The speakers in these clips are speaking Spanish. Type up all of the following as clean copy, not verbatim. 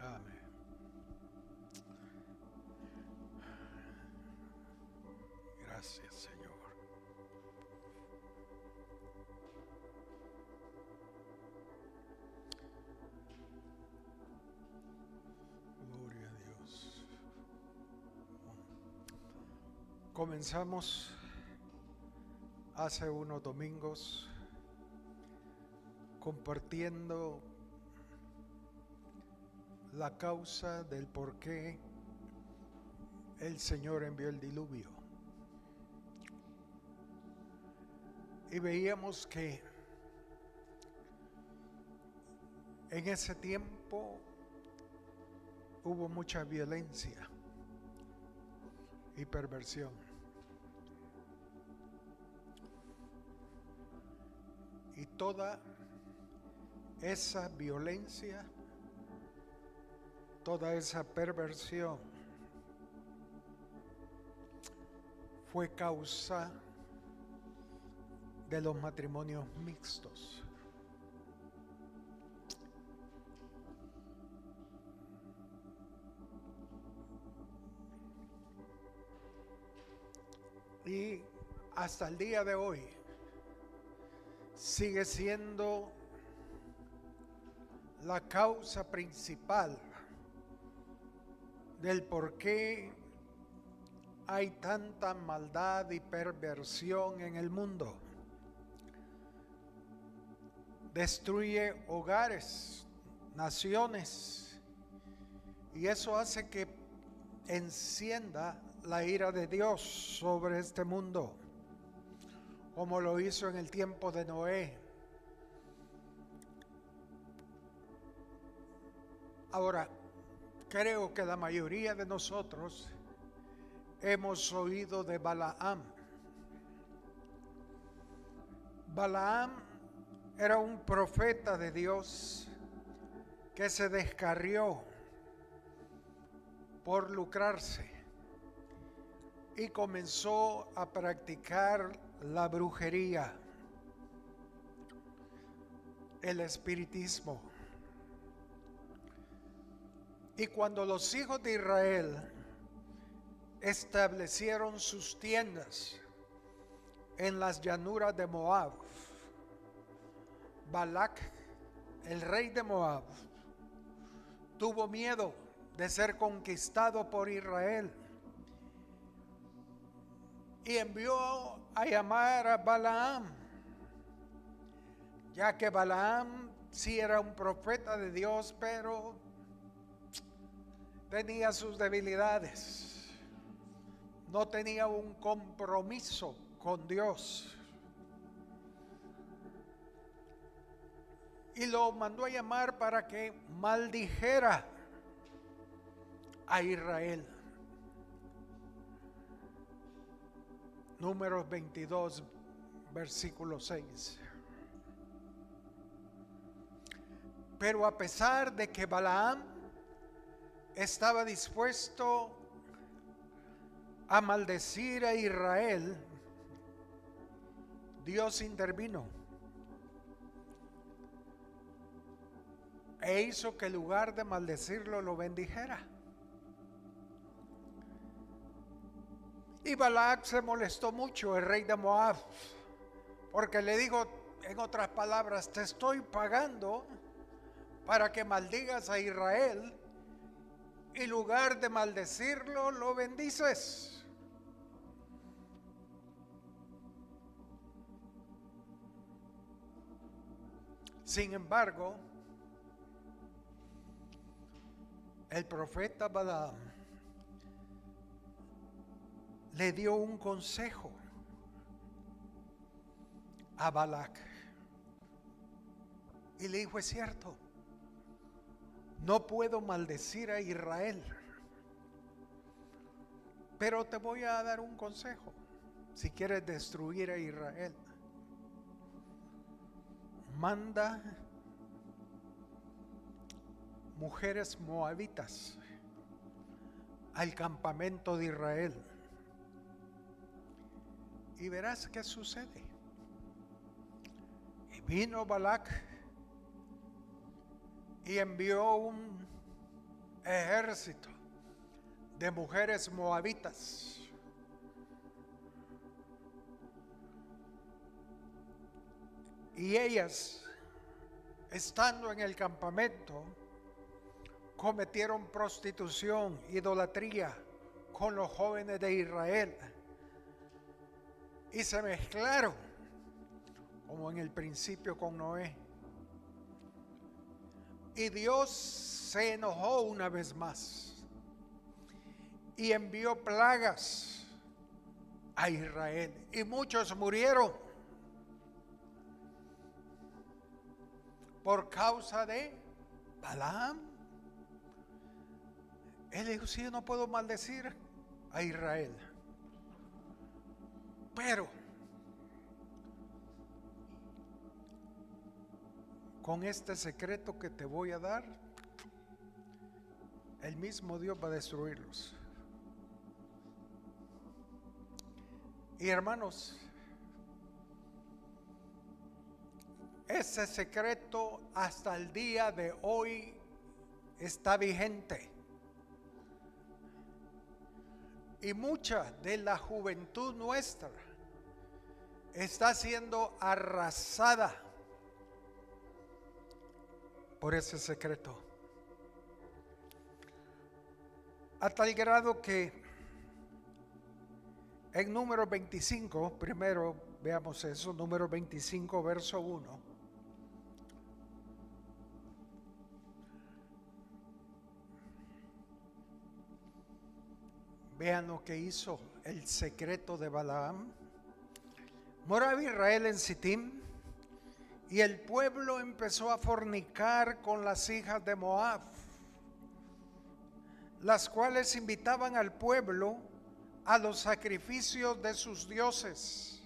Amén. Gracias, Señor. Gloria a Dios. Comenzamos hace unos domingos compartiendo la causa del por qué el Señor envió el diluvio. Y veíamos que en ese tiempo hubo mucha violencia y perversión. Y toda esa violencia, toda esa perversión fue causa de los matrimonios mixtos. Y hasta el día de hoy sigue siendo la causa principal del por qué hay tanta maldad y perversión en el mundo. Destruye hogares, naciones, y eso hace que encienda la ira de Dios sobre este mundo, como lo hizo en el tiempo de Noé. Ahora, creo que la mayoría de nosotros hemos oído de Balaam. Balaam era un profeta de Dios que se descarrió por lucrarse y comenzó a practicar la brujería, el espiritismo. Y cuando los hijos de Israel establecieron sus tiendas en las llanuras de Moab, Balac, el rey de Moab, tuvo miedo de ser conquistado por Israel y envió a llamar a Balaam, ya que Balaam sí era un profeta de Dios, pero tenía sus debilidades, no tenía un compromiso con Dios. Y lo mandó a llamar para que maldijera a Israel. Números 22, versículo 6. Pero a pesar de que Balaam estaba dispuesto a maldecir a Israel, Dios intervino e hizo que en lugar de maldecirlo lo bendijera. Y Balac se molestó mucho, el rey de Moab, porque le dijo, en otras palabras, te estoy pagando para que maldigas a Israel y en lugar de maldecirlo lo bendices. Sin embargo, el profeta Balaam le dio un consejo a Balac y le dijo, es cierto, no puedo maldecir a Israel, pero te voy a dar un consejo si quieres destruir a Israel. Manda mujeres moabitas al campamento de Israel y verás qué sucede. Y vino Balac y envió un ejército de mujeres moabitas. Y ellas, estando en el campamento, cometieron prostitución, idolatría con los jóvenes de Israel. Y se mezclaron, como en el principio con Noé. Y Dios se enojó una vez más y envió plagas a Israel. Y muchos murieron por causa de Balaam. Él dijo, sí, yo no puedo maldecir a Israel, pero con este secreto que te voy a dar, el mismo Dios va a destruirlos. Y hermanos, ese secreto hasta el día de hoy está vigente. Y mucha de la juventud nuestra está siendo arrasada por ese secreto. A tal grado que en número 25, primero veamos eso, número 25, verso 1. Vean lo que hizo el secreto de Balaam. Moraba Israel en Sittim, y el pueblo empezó a fornicar con las hijas de Moab, las cuales invitaban al pueblo a los sacrificios de sus dioses.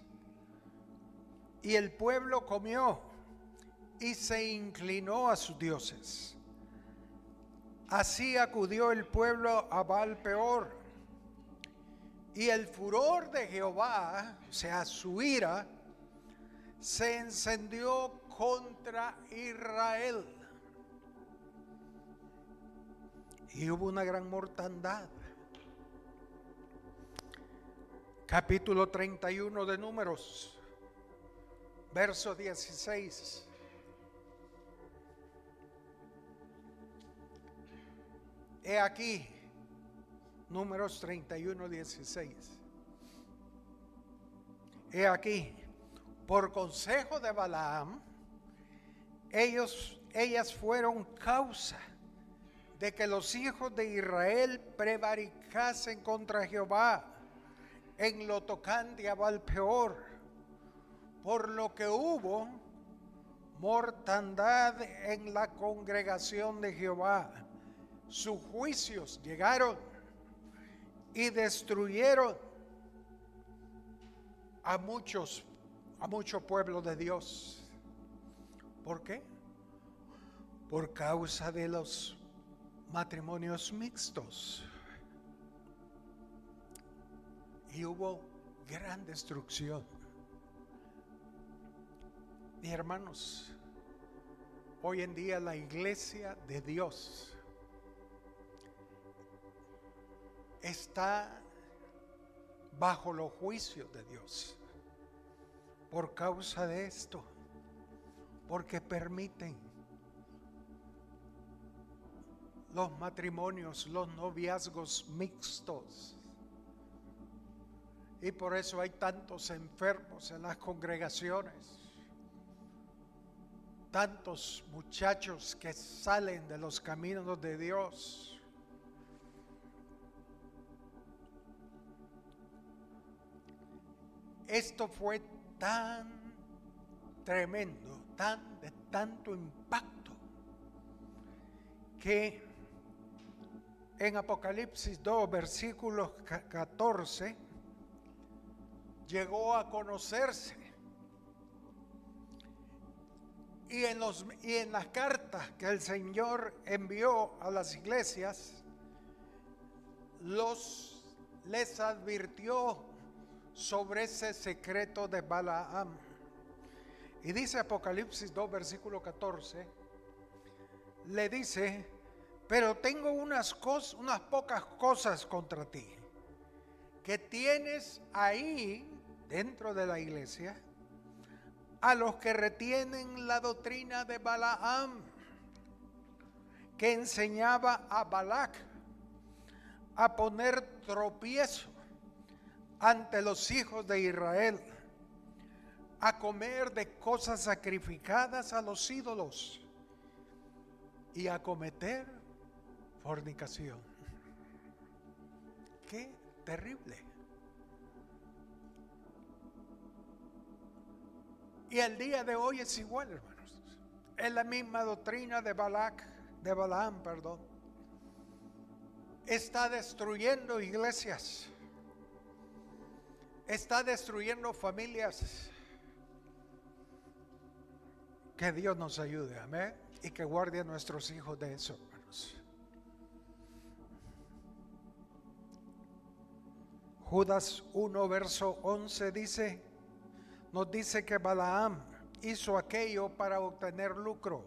Y el pueblo comió y se inclinó a sus dioses. Así acudió el pueblo a Baal Peor. Y el furor de Jehová, o sea, su ira, se encendió contra Israel. Y hubo una gran mortandad. Capítulo 31 de Números, verso 16. He aquí, Números 31, 16. He aquí, por consejo de Balaam, ellas fueron causa de que los hijos de Israel prevaricasen contra Jehová en lo tocante a Baal Peor, por lo que hubo mortandad en la congregación de Jehová. Sus juicios llegaron y destruyeron a mucho pueblo de Dios. ¿Por qué? Por causa de los matrimonios mixtos. Y hubo gran destrucción. Y hermanos, hoy en día la iglesia de Dios está bajo los juicios de Dios por causa de esto, porque permiten los matrimonios, los noviazgos mixtos. Y por eso hay tantos enfermos en las congregaciones, tantos muchachos que salen de los caminos de Dios. Esto fue tan tremendo, de tanto impacto, que en Apocalipsis 2, versículos 14, llegó a conocerse. Y en las cartas que el Señor envió a las iglesias, les advirtió sobre ese secreto de Balaam. Y dice Apocalipsis 2, versículo 14: le dice, pero tengo unas pocas cosas contra ti, que tienes ahí dentro de la iglesia a los que retienen la doctrina de Balaam, que enseñaba a Balac a poner tropiezo ante los hijos de Israel, a comer de cosas sacrificadas a los ídolos y a cometer fornicación. ¡Qué terrible! Y el día de hoy es igual, hermanos. Es la misma doctrina de Balaam, perdón. Está destruyendo iglesias. Está destruyendo familias. Que Dios nos ayude, amén. Y que guarde a nuestros hijos de eso, hermanos. Judas 1, verso 11 nos dice que Balaam hizo aquello para obtener lucro.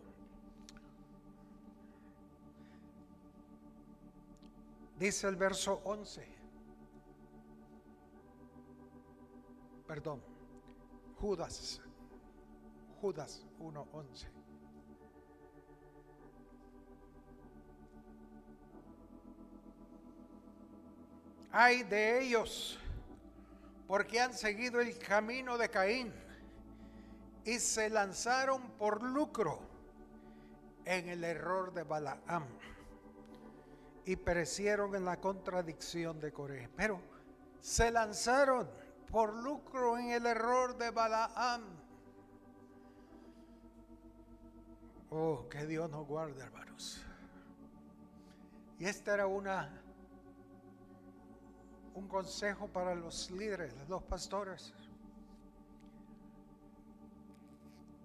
Dice el verso 11. Perdón. Judas 1:11. Ay de ellos, porque han seguido el camino de Caín y se lanzaron por lucro en el error de Balaam y perecieron en la contradicción de Coré. Pero se lanzaron por lucro en el error de Balaam. Oh, que Dios nos guarde, hermanos. Y este era un consejo para los líderes, los pastores,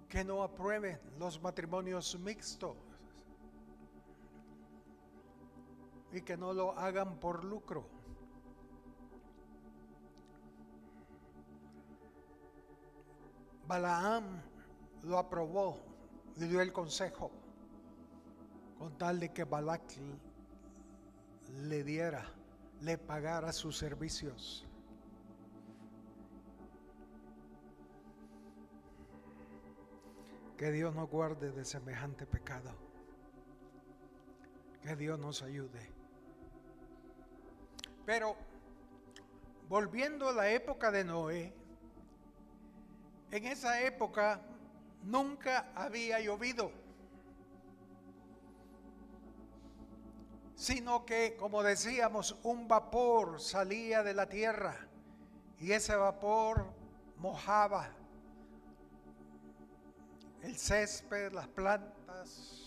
que no aprueben los matrimonios mixtos y que no lo hagan por lucro. Balaam lo aprobó, le dio el consejo con tal de que Balac le pagara sus servicios. Que Dios nos guarde de semejante pecado. Que Dios nos ayude. Pero volviendo a la época de Noé, en esa época nunca había llovido, sino que, como decíamos, un vapor salía de la tierra y ese vapor mojaba el césped, las plantas.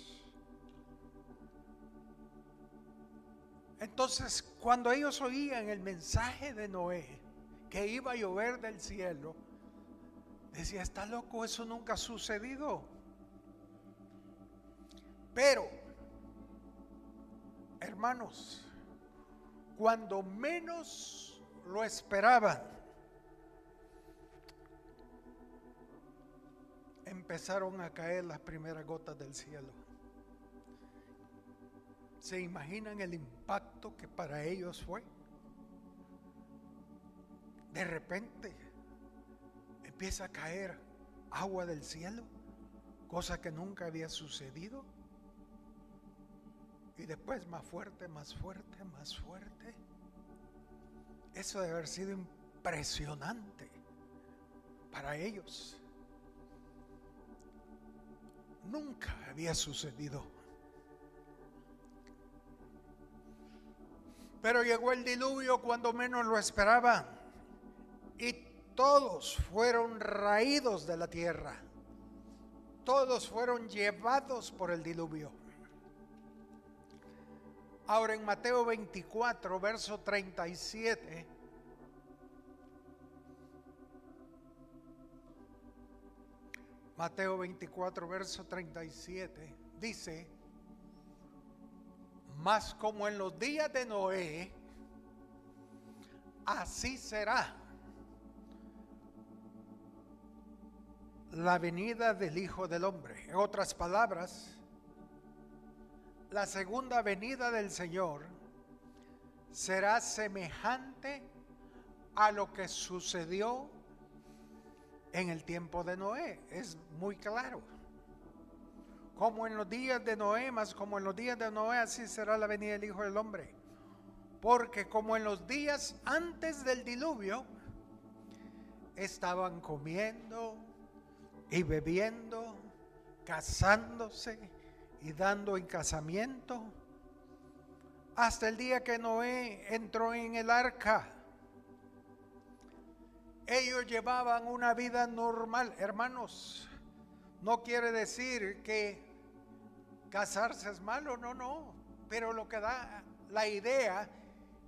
Entonces, cuando ellos oían el mensaje de Noé, que iba a llover del cielo, decía, está loco, eso nunca ha sucedido. Pero, hermanos, cuando menos lo esperaban, empezaron a caer las primeras gotas del cielo. ¿Se imaginan el impacto que para ellos fue? De repente empieza a caer agua del cielo, cosa que nunca había sucedido. Y después más fuerte, más fuerte, más fuerte. Eso debe haber sido impresionante para ellos. Nunca había sucedido. Pero llegó el diluvio cuando menos lo esperaban y todos fueron raídos de la tierra. Todos fueron llevados por el diluvio. Ahora en Mateo 24, verso 37, Mateo 24, verso 37, dice, mas como en los días de Noé, así será la venida del Hijo del Hombre. En otras palabras, la segunda venida del Señor será semejante a lo que sucedió en el tiempo de Noé. Es muy claro. Como en los días de Noé, más como en los días de Noé, así será la venida del Hijo del Hombre. Porque como en los días antes del diluvio, estaban comiendo y bebiendo, casándose y dando en casamiento, hasta el día que Noé entró en el arca. Ellos llevaban una vida normal, hermanos. No quiere decir que casarse es malo, no. Pero lo que da la idea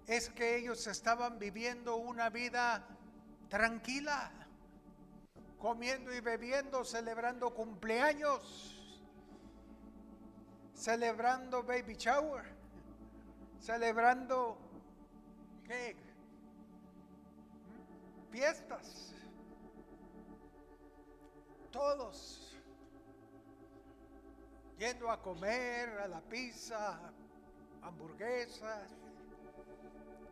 es que ellos estaban viviendo una vida tranquila, comiendo y bebiendo, celebrando cumpleaños, celebrando baby shower, celebrando ¿qué? Fiestas, todos yendo a comer a la pizza, hamburguesas,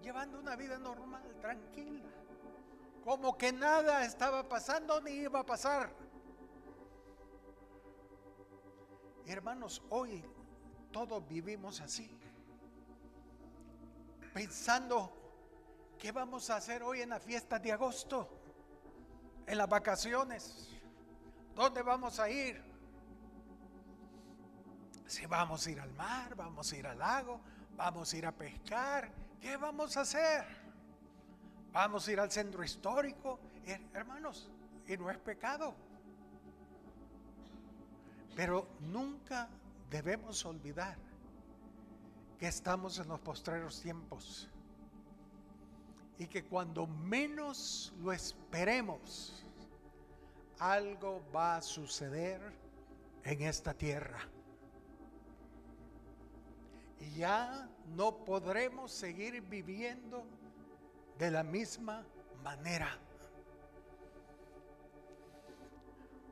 llevando una vida normal, tranquila, como que nada estaba pasando ni iba a pasar. Hermanos, hoy todos vivimos así, pensando qué vamos a hacer hoy en las fiestas de agosto, en las vacaciones, ¿dónde vamos a ir? Si vamos a ir al mar, vamos a ir al lago, vamos a ir a pescar, ¿qué vamos a hacer? Vamos a ir al centro histórico, hermanos, y no es pecado. Pero nunca debemos olvidar que estamos en los postreros tiempos y que cuando menos lo esperemos, algo va a suceder en esta tierra. Y ya no podremos seguir viviendo de la misma manera.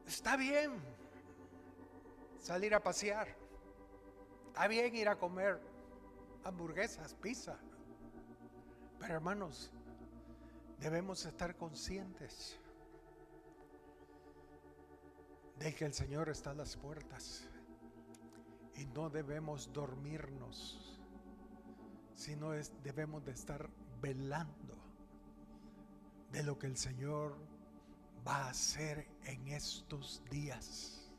Está bien salir a pasear, está bien ir a comer hamburguesas, pizza, pero hermanos, debemos estar conscientes de que el Señor está a las puertas y no debemos dormirnos, sino debemos de estar velando de lo que el Señor va a hacer en estos días.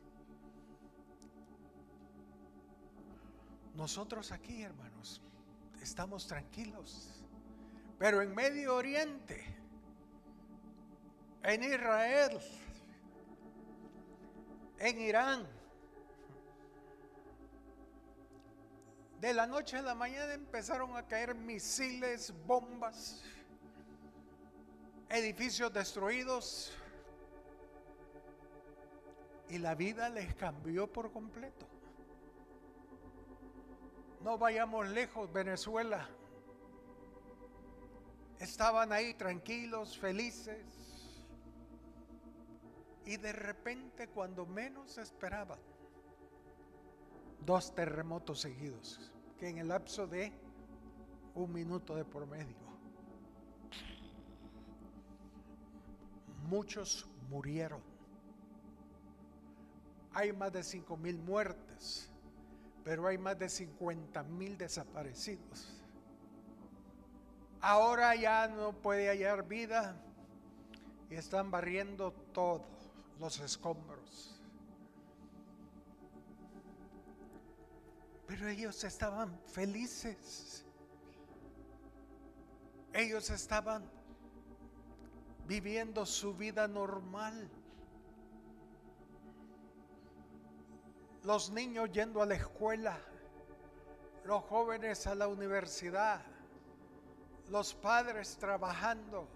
Nosotros aquí, hermanos, estamos tranquilos, pero en Medio Oriente, en Israel, en Irán, de la noche a la mañana empezaron a caer misiles, bombas, edificios destruidos, y la vida les cambió por completo. No vayamos lejos, Venezuela. Estaban ahí tranquilos, felices, y de repente, cuando menos esperaban, 2 terremotos seguidos, que en el lapso de 1 minuto de por medio, muchos murieron. Hay más de 5,000 muertes, pero hay más de 50,000 desaparecidos. Ahora ya no puede hallar vida y están barriendo todos los escombros. Pero ellos estaban felices. Ellos estaban viviendo su vida normal. Los niños yendo a la escuela, los jóvenes a la universidad, los padres trabajando,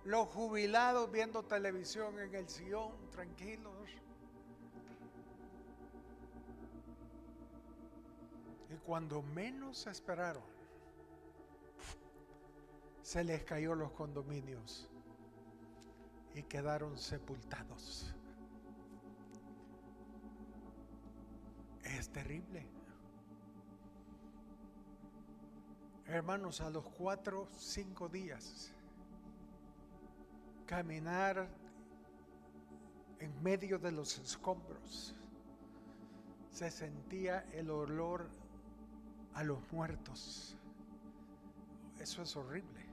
los jubilados viendo televisión en el sillón, tranquilos. Y cuando menos esperaron, se les cayó los condominios y quedaron sepultados. Es terrible. Hermanos, a los 4, 5 días, caminar en medio de los escombros, se sentía el olor a los muertos. Eso es horrible.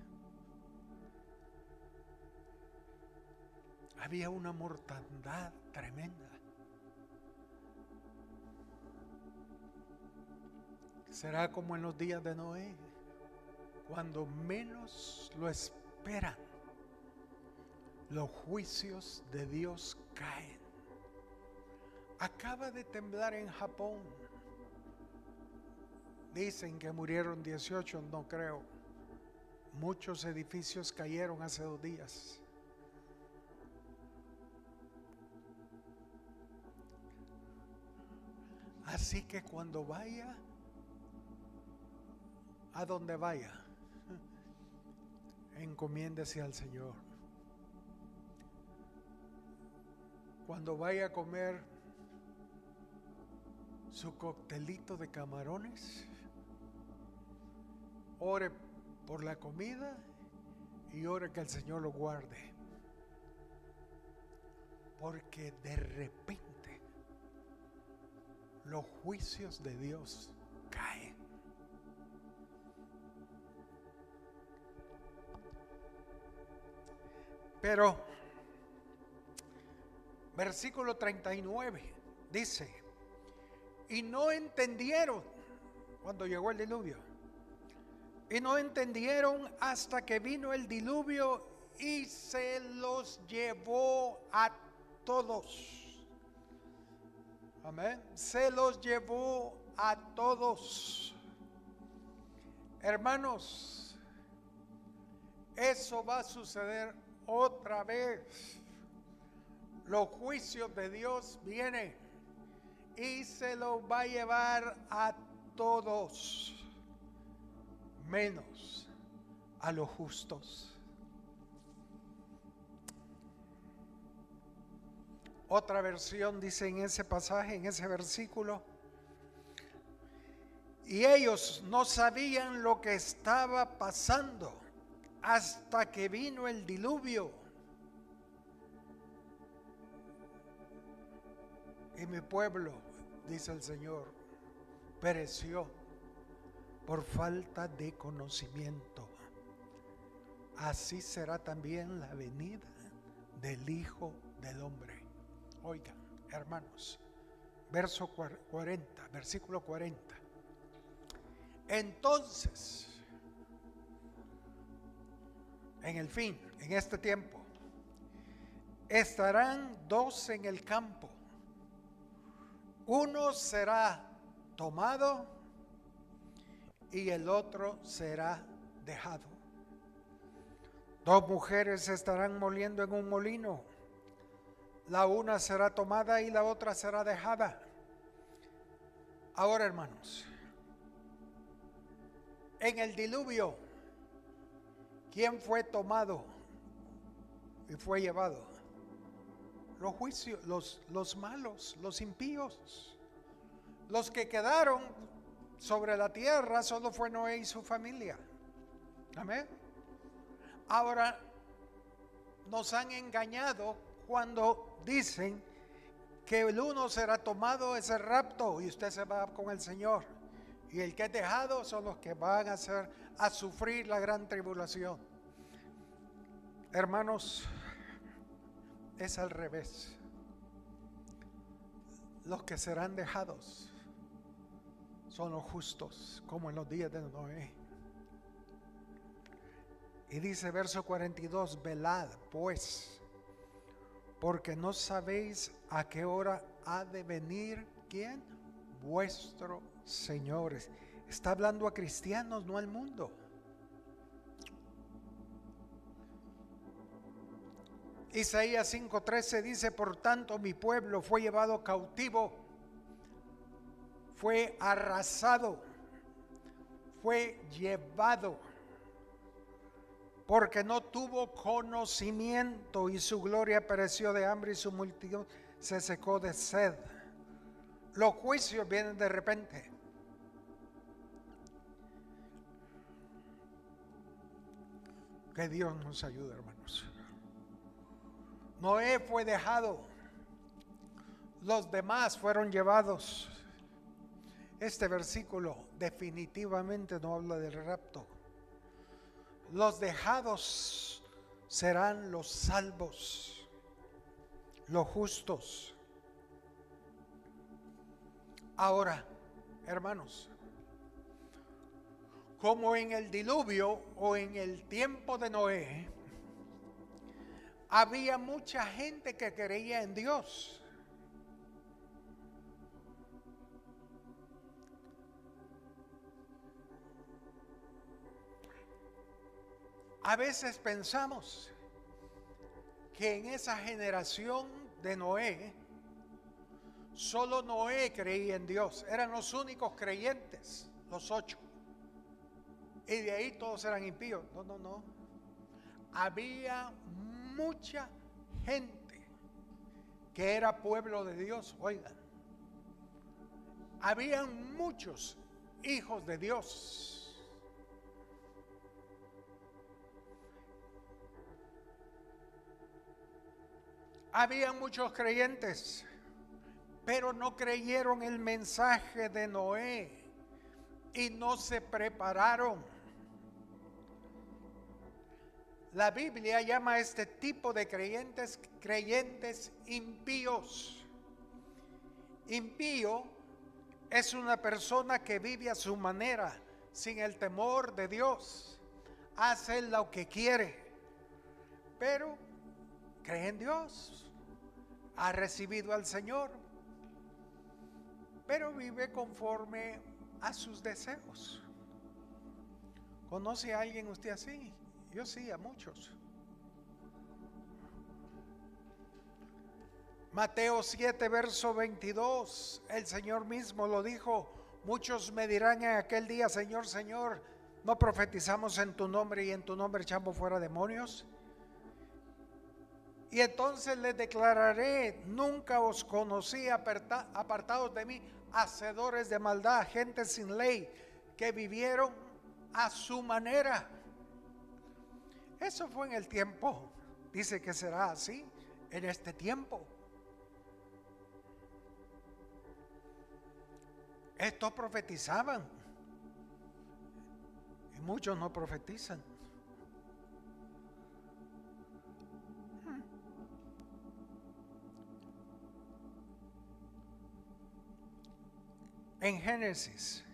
Había una mortandad tremenda. Será como en los días de Noé, cuando menos lo esperan, los juicios de Dios caen. Acaba de temblar en Japón. Dicen que murieron 18, no creo. Muchos edificios cayeron hace 2 días. Así que cuando vaya, a donde vaya, encomiéndese al Señor. Cuando vaya a comer su coctelito de camarones, ore por la comida y ore que el Señor lo guarde. Porque de repente los juicios de Dios caen. Pero versículo 39 dice: y no entendieron cuando llegó el diluvio. Y no entendieron hasta que vino el diluvio y se los llevó a todos. Amén. Se los llevó a todos. Hermanos, eso va a suceder otra vez. Los juicios de Dios vienen y se los va a llevar a todos, menos a los justos. Otra versión dice en ese pasaje, en ese versículo: y ellos no sabían lo que estaba pasando hasta que vino el diluvio. Y mi pueblo, dice el Señor, pereció por falta de conocimiento. Así será también la venida del Hijo del Hombre. Oigan, hermanos, verso 40, versículo 40. Entonces, en el fin, en este tiempo, estarán 2 en el campo. Uno será tomado y el otro será dejado. 2 mujeres estarán moliendo en un molino. La una será tomada y la otra será dejada. Ahora, hermanos, en el diluvio, ¿quién fue tomado y fue llevado? Los juicios, los malos, los impíos. Los que quedaron sobre la tierra solo fue Noé y su familia. Amén. Ahora, nos han engañado cuando dicen que el uno será tomado, es el rapto, y usted se va con el Señor. Y el que es dejado son los que van a sufrir la gran tribulación. Hermanos, es al revés. Los que serán dejados son los justos, como en los días de Noé. Y dice verso 42: velad pues, porque no sabéis a qué hora ha de venir, ¿quién? Vuestro Señor. Está hablando a cristianos, no al mundo. Isaías 5:13 dice: por tanto mi pueblo fue llevado cautivo, fue arrasado, fue llevado, porque no tuvo conocimiento, y su gloria pereció de hambre y su multitud se secó de sed. Los juicios vienen de repente. Que Dios nos ayude, hermanos. Noé fue dejado, los demás fueron llevados. Este versículo definitivamente no habla del rapto. Los dejados serán los salvos, los justos. Ahora, hermanos, como en el diluvio o en el tiempo de Noé, había mucha gente que creía en Dios. A veces pensamos que en esa generación de Noé, solo Noé creía en Dios. Eran los únicos creyentes, los 8. Y de ahí todos eran impíos. No. Había mucha gente que era pueblo de Dios. Oigan, habían muchos hijos de Dios. Habían muchos creyentes, pero no creyeron el mensaje de Noé y no se prepararon. La Biblia llama a este tipo de creyentes impíos. Impío es una persona que vive a su manera, sin el temor de Dios. Hace lo que quiere, pero cree en Dios. Ha recibido al Señor, pero vive conforme a sus deseos. ¿Conoce a alguien usted así? Yo sí, a muchos. Mateo 7, verso 22, el Señor mismo lo dijo: muchos me dirán en aquel día, Señor, Señor, ¿no profetizamos en tu nombre y en tu nombre echamos fuera demonios? Y entonces les declararé: nunca os conocí, apartados de mí, hacedores de maldad, gente sin ley, que vivieron a su manera. Eso fue en el tiempo. Dice que será así en este tiempo. Estos profetizaban y muchos no profetizan. En Génesis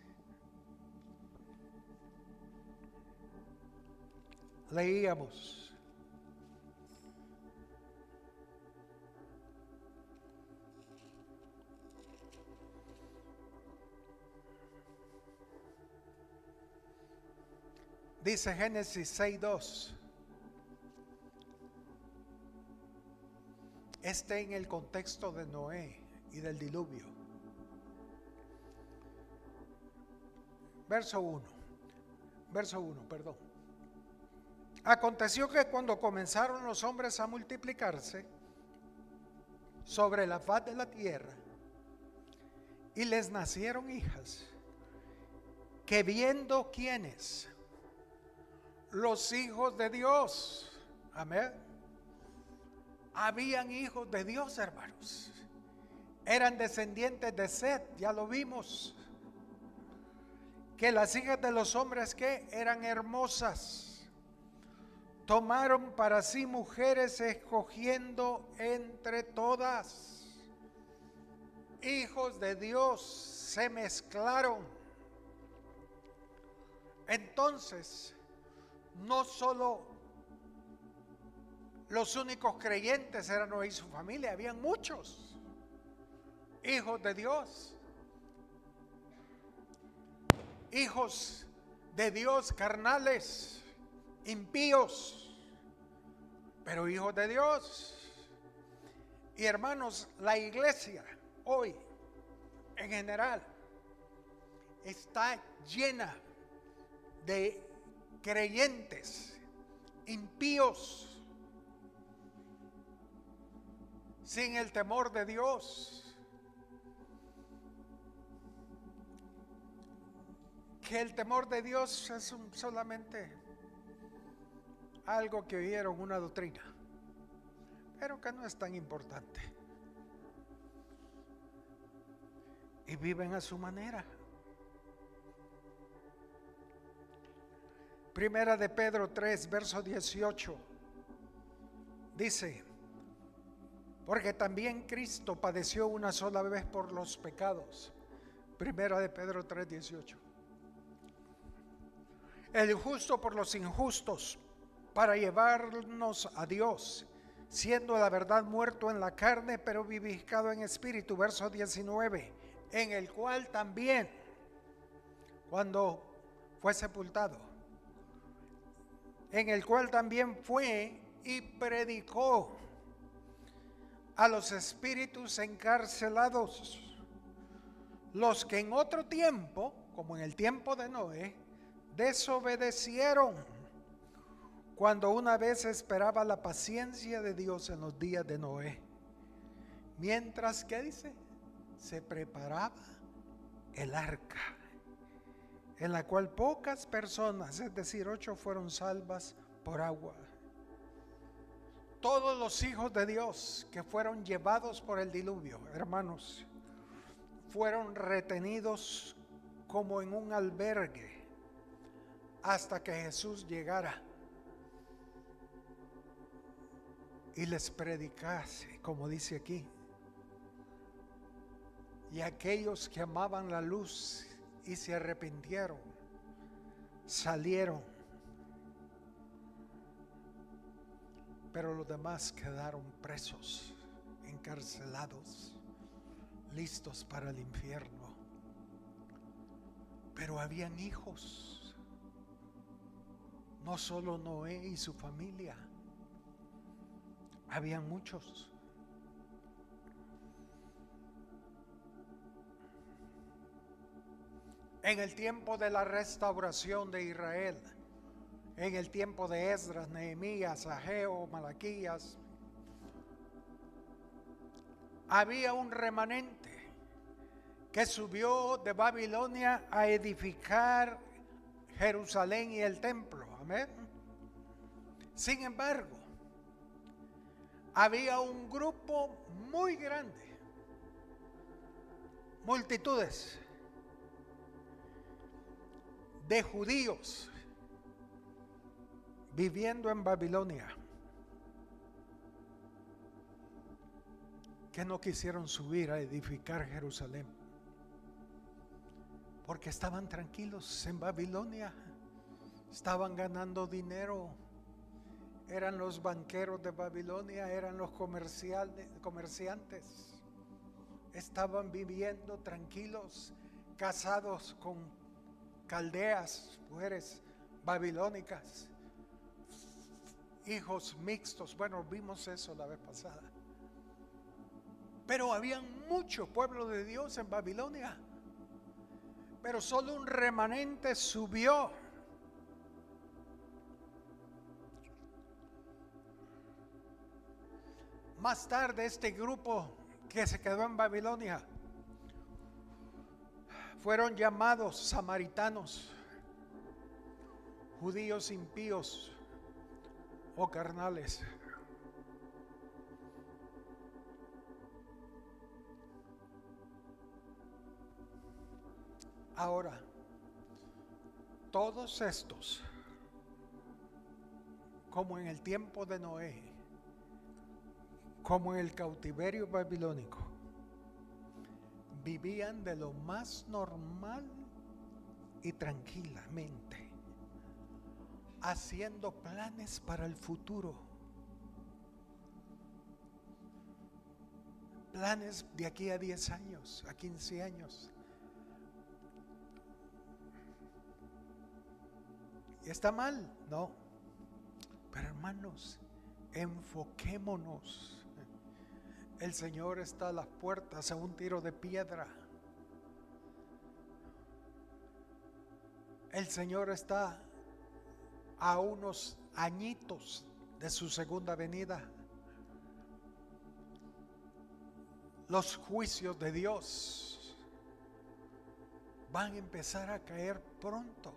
leíamos: dice Génesis 6:2. En el contexto de Noé y del diluvio. Verso 1, perdón. Aconteció que cuando comenzaron los hombres a multiplicarse sobre la faz de la tierra, y les nacieron hijas, que viendo quiénes, los hijos de Dios, amén, habían hijos de Dios, hermanos, eran descendientes de Set, ya lo vimos, que las hijas de los hombres que eran hermosas, tomaron para sí mujeres, escogiendo entre todas. Hijos de Dios se mezclaron. Entonces, no solo los únicos creyentes eran Noé y su familia, habían muchos hijos de Dios. Hijos de Dios carnales, impíos, pero hijos de Dios. Y hermanos, la iglesia hoy en general está llena de creyentes impíos, sin el temor de Dios, que el temor de Dios es solamente algo que oyeron, una doctrina, pero que no es tan importante. Y viven a su manera. Primera de Pedro 3, verso 18, dice: porque también Cristo padeció una sola vez por los pecados. Primera de Pedro 3, 18. El justo por los injustos, para llevarnos a Dios, siendo la verdad muerto en la carne, pero vivificado en espíritu. Verso 19, en el cual también, cuando fue sepultado, en el cual también fue y predicó a los espíritus encarcelados, los que en otro tiempo, como en el tiempo de Noé, desobedecieron, cuando una vez esperaba la paciencia de Dios en los días de Noé, mientras que dice, se preparaba el arca, en la cual pocas personas, es decir, 8, fueron salvas por agua. Todos los hijos de Dios que fueron llevados por el diluvio, hermanos, fueron retenidos como en un albergue hasta que Jesús llegara y les predicase, como dice aquí. Y aquellos que amaban la luz y se arrepintieron, salieron, pero los demás quedaron presos, encarcelados, listos para el infierno. Pero habían hijos, no solo Noé y su familia, habían muchos. En el tiempo de la restauración de Israel, en el tiempo de Esdras, Nehemías, Ageo, Malaquías, había un remanente que subió de Babilonia a edificar Jerusalén y el templo. Amén. Sin embargo, había un grupo muy grande, multitudes de judíos viviendo en Babilonia, que no quisieron subir a edificar Jerusalén, porque estaban tranquilos en Babilonia, estaban ganando dinero, eran los banqueros de Babilonia, eran los comerciantes, estaban viviendo tranquilos, casados con caldeas, mujeres babilónicas, hijos mixtos. Bueno, vimos eso la vez pasada. Pero había mucho pueblo de Dios en Babilonia, pero solo un remanente subió. Más tarde, este grupo que se quedó en Babilonia fueron llamados samaritanos, judíos impíos o carnales. Ahora, todos estos, como en el tiempo de Noé, como en el cautiverio babilónico, vivían de lo más normal y tranquilamente, haciendo planes para el futuro, planes de aquí a 10 años, a 15 años. ¿Y está mal? No. Pero hermanos, enfoquémonos. El Señor está a las puertas, a un tiro de piedra. El Señor está a unos añitos de su segunda venida. Los juicios de Dios van a empezar a caer pronto.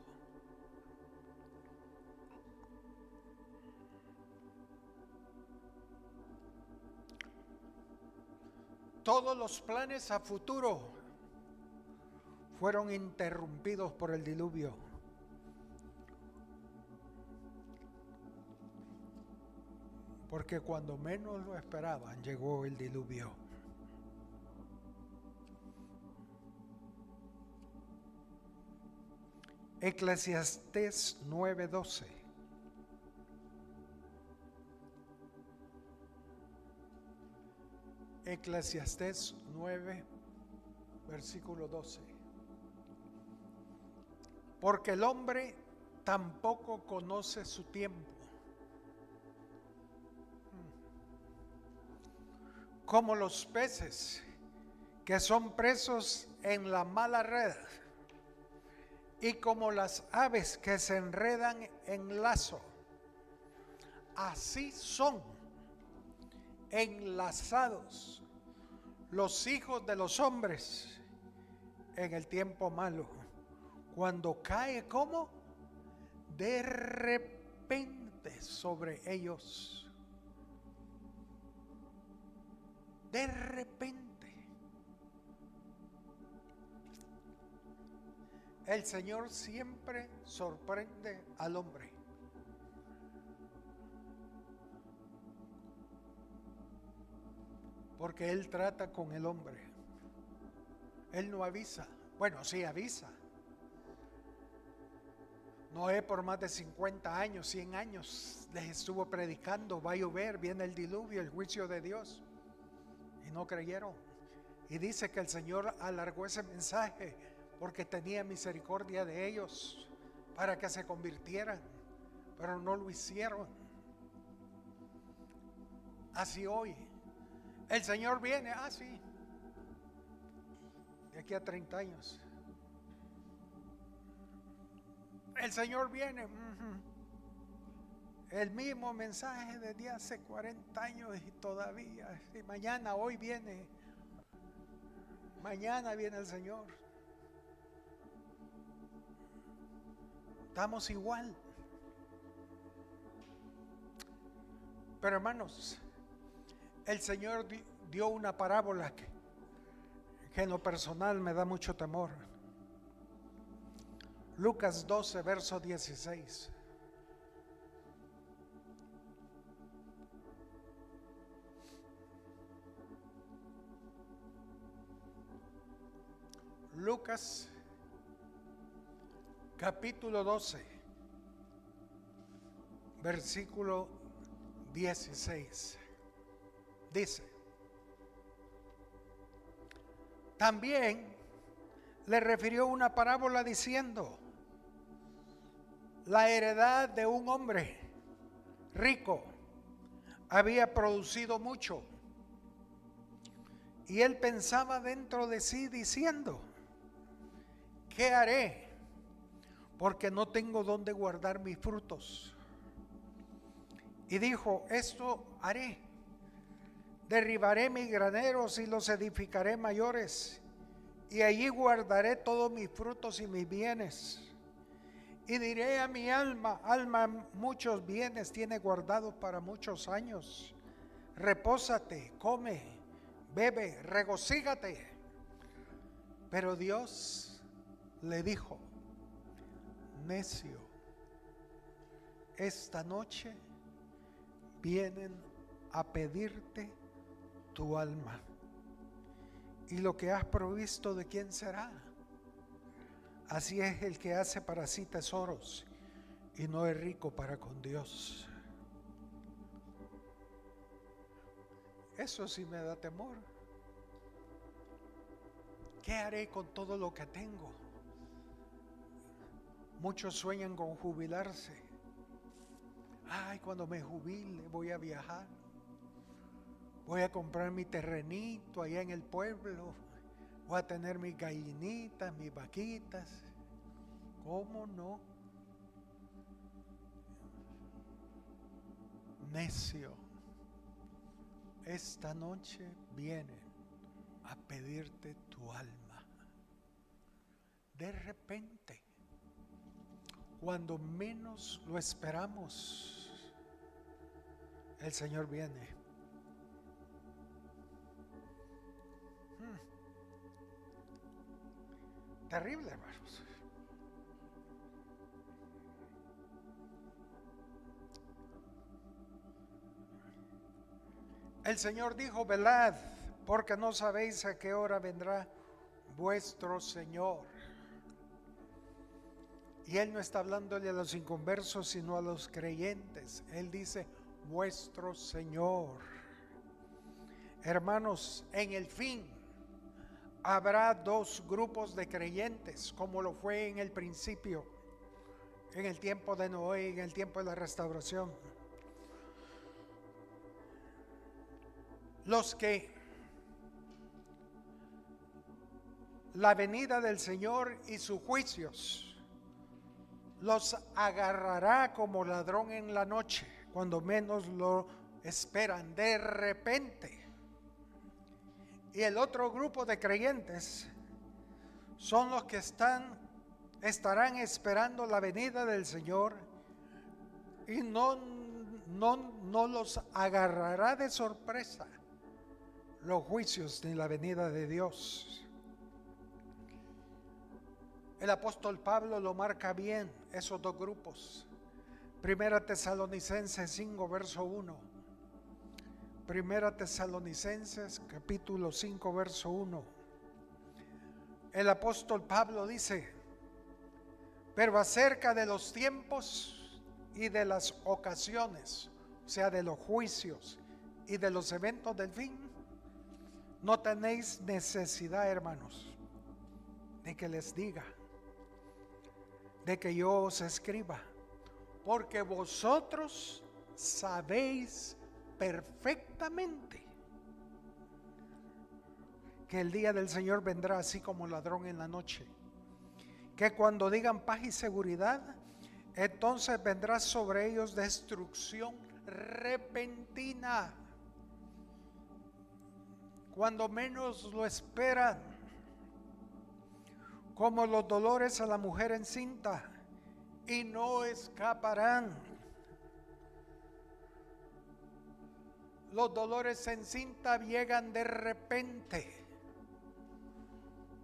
Todos los planes a futuro fueron interrumpidos por el diluvio. Porque cuando menos lo esperaban, llegó el diluvio. Eclesiastés 9:12. Eclesiastés 9, versículo 12. Porque el hombre tampoco conoce su tiempo, como los peces que son presos en la mala red, y como las aves que se enredan en lazo. Así son enlazados los hijos de los hombres en el tiempo malo, cuando cae como de repente sobre ellos. De repente. El Señor siempre sorprende al hombre. Porque Él trata con el hombre. Él no avisa. Bueno, sí avisa. Noé por más de 50 años, 100 años les estuvo predicando: va a llover, viene el diluvio, el juicio de Dios. Y no creyeron. Y dice que el Señor alargó ese mensaje porque tenía misericordia de ellos para que se convirtieran, pero no lo hicieron. Así hoy, el Señor viene, sí, de aquí a 30 años. El Señor viene, el mismo mensaje desde hace 40 años y todavía, y mañana, hoy viene, mañana viene el Señor. Estamos igual. Pero hermanos, el Señor dio una parábola que en lo personal me da mucho temor. Lucas 12, verso 16. Lucas capítulo 12, versículo 16. Dice: también le refirió una parábola diciendo: la heredad de un hombre rico había producido mucho, y él pensaba dentro de sí diciendo: ¿qué haré? Porque no tengo dónde guardar mis frutos. Y dijo: esto haré: derribaré mis graneros y los edificaré mayores, y allí guardaré todos mis frutos y mis bienes. Y diré a mi alma: alma, muchos bienes tienes guardados para muchos años. Repósate, come, bebe, regocígate. Pero Dios le dijo: necio, esta noche vienen a pedirte tu alma, y lo que has provisto, ¿de quién será? Así es el que hace para sí tesoros y no es rico para con Dios. Eso sí me da temor. ¿Qué haré con todo lo que tengo? Muchos sueñan con jubilarse. Cuando me jubile voy a viajar. Voy a comprar mi terrenito allá en el pueblo. Voy a tener mis gallinitas, mis vaquitas. ¿Cómo no? Necio, esta noche vienen a pedirte tu alma. De repente, cuando menos lo esperamos, el Señor viene. terrible, hermanos. El Señor dijo: velad, porque no sabéis a qué hora vendrá vuestro Señor. Y Él no está hablándole a los inconversos, sino a los creyentes. Él dice: vuestro Señor. Hermanos, en el fin habrá dos grupos de creyentes, como lo fue en el principio, en el tiempo de Noé, en el tiempo de la restauración. Los que la venida del Señor y sus juicios los agarrará como ladrón en la noche, cuando menos lo esperan, de repente. Y el otro grupo de creyentes son los que estarán esperando la venida del Señor, y no los agarrará de sorpresa los juicios ni la venida de Dios. El apóstol Pablo lo marca bien, esos dos grupos. Primera Tesalonicenses 5, verso 1. Primera Tesalonicenses capítulo 5, verso 1. El apóstol Pablo dice: pero acerca de los tiempos y de las ocasiones, o sea, de los juicios y de los eventos del fin, no tenéis necesidad, hermanos, de que les diga, de que yo os escriba, porque vosotros sabéis perfectamente que el día del Señor vendrá así como ladrón en la noche, que cuando digan paz y seguridad, entonces vendrá sobre ellos destrucción repentina, cuando menos lo esperan, como los dolores a la mujer encinta, y no escaparán. Los dolores encinta llegan de repente.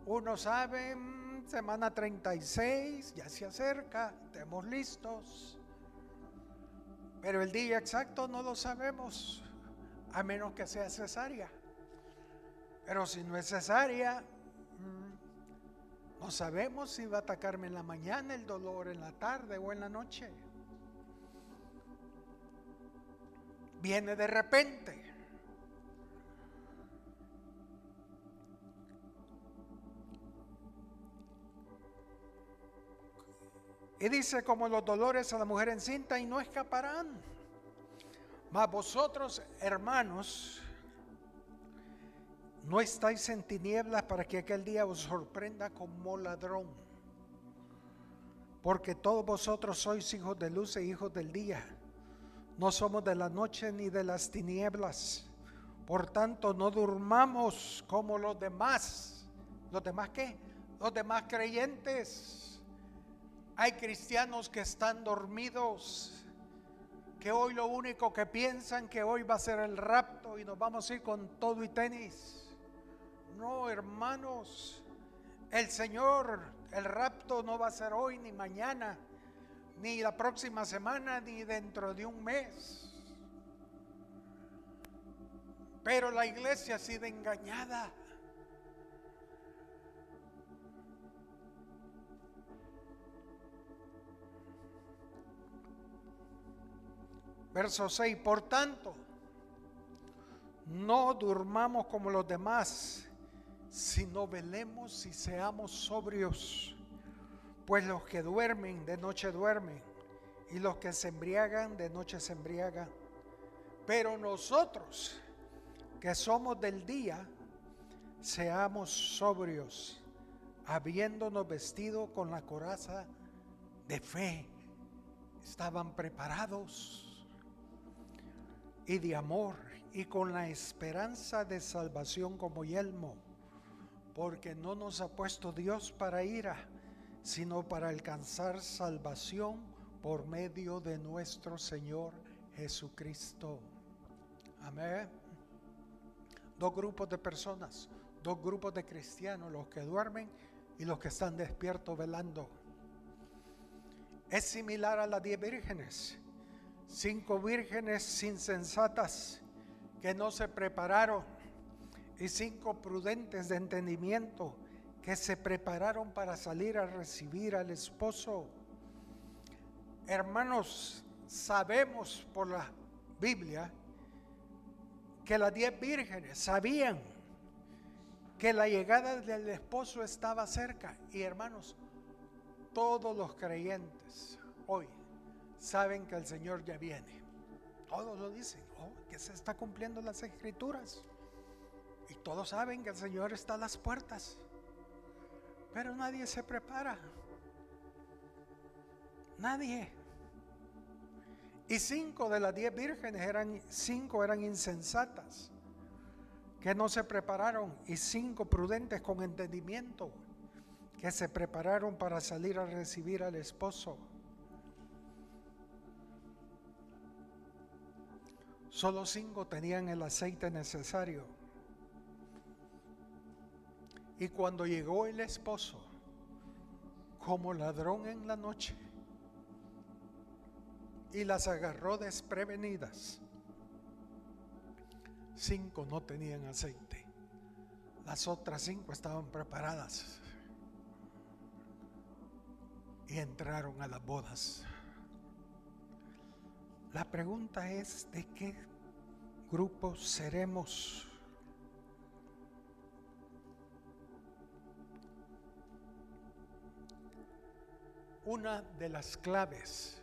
Uno sabe, semana 36, ya se acerca, estemos listos. Pero el día exacto no lo sabemos, a menos que sea cesárea. Pero si no es cesárea, no sabemos si va a atacarme en la mañana el dolor, en la tarde o en la noche. Viene de repente. Y dice: como los dolores a la mujer encinta, y no escaparán. Mas vosotros, hermanos, no estáis en tinieblas para que aquel día os sorprenda como ladrón. Porque todos vosotros sois hijos de luz e hijos del día. No somos de la noche ni de las tinieblas. Por tanto, no durmamos como los demás. ¿Los demás qué? Los demás creyentes. Hay cristianos que están dormidos, que hoy lo único que piensan que hoy va a ser el rapto y nos vamos a ir con todo y tenis. No, hermanos, el Señor, el rapto no va a ser hoy ni mañana, ni la próxima semana, ni dentro de un mes. Pero la iglesia ha sido engañada. Verso 6, por tanto, no durmamos como los demás, sino velemos y seamos sobrios. Pues los que duermen de noche duermen, y los que se embriagan de noche se embriagan. Pero nosotros, que somos del día, seamos sobrios, habiéndonos vestido con la coraza de fe. Estaban preparados, y de amor, y con la esperanza de salvación como yelmo, porque no nos ha puesto Dios para ira, sino para alcanzar salvación por medio de nuestro Señor Jesucristo. Amén. Dos grupos de personas, dos grupos de cristianos: los que duermen y los que están despiertos velando. Es similar a las 10 vírgenes. 5 vírgenes insensatas que no se prepararon y 5 prudentes de entendimiento que se prepararon para salir a recibir al esposo. Hermanos, sabemos por la Biblia que las 10 vírgenes sabían que la llegada del esposo estaba cerca. Y hermanos, todos los creyentes hoy saben que el Señor ya viene. Todos lo dicen, que se está cumpliendo las escrituras. Y todos saben que el Señor está a las puertas. Pero nadie se prepara. Nadie. Y 5 de las 10 vírgenes 5 eran insensatas, que no se prepararon, y 5 prudentes con entendimiento, que se prepararon para salir a recibir al esposo. Solo 5 tenían el aceite necesario. Y cuando llegó el esposo, como ladrón en la noche, y las agarró desprevenidas, 5 no tenían aceite. Las otras 5 estaban preparadas y entraron a las bodas. La pregunta es, ¿de qué grupo seremos? Una de las claves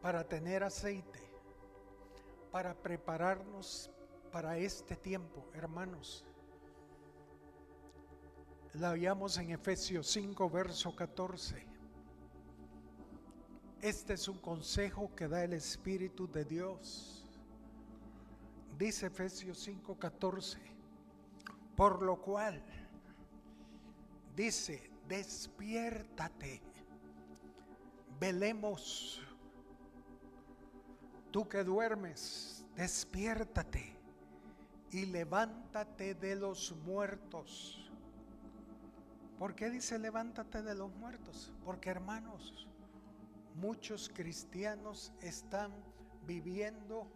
para tener aceite, para prepararnos para este tiempo, hermanos, la hallamos en Efesios 5, verso 14. Este es un consejo que da el Espíritu de Dios. Dice Efesios 5, 14. Por lo cual, dice, despiértate, velemos. Tú que duermes, despiértate y levántate de los muertos. ¿Por qué dice levántate de los muertos? Porque, hermanos, muchos cristianos están viviendo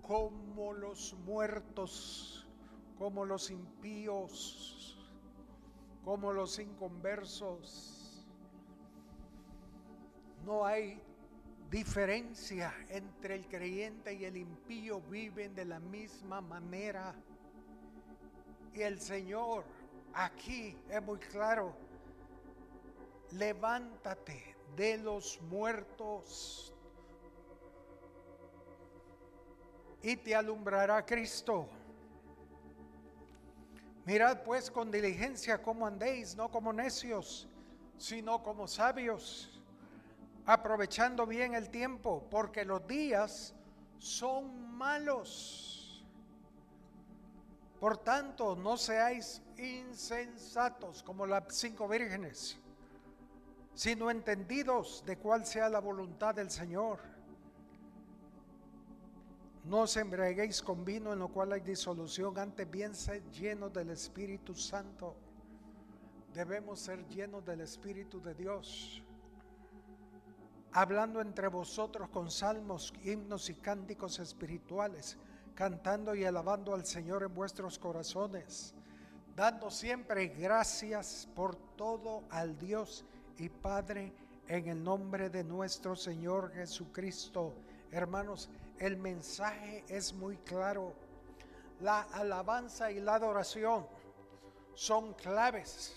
como los muertos, como los impíos, como los inconversos. No hay diferencia entre el creyente y el impío, viven de la misma manera. Y el Señor aquí es muy claro: levántate de los muertos y te alumbrará Cristo. Mirad pues con diligencia cómo andéis, no como necios, sino como sabios, aprovechando bien el tiempo, porque los días son malos. Por tanto, no seáis insensatos como las 5 vírgenes, sino entendidos de cuál sea la voluntad del Señor. No os embriaguéis con vino, en lo cual hay disolución, antes bien sed llenos del Espíritu Santo. Debemos ser llenos del Espíritu de Dios, hablando entre vosotros con salmos, himnos y cánticos espirituales, cantando y alabando al Señor en vuestros corazones, dando siempre gracias por todo al Dios y Padre, en el nombre de nuestro Señor Jesucristo. Hermanos, el mensaje es muy claro. La alabanza y la adoración son claves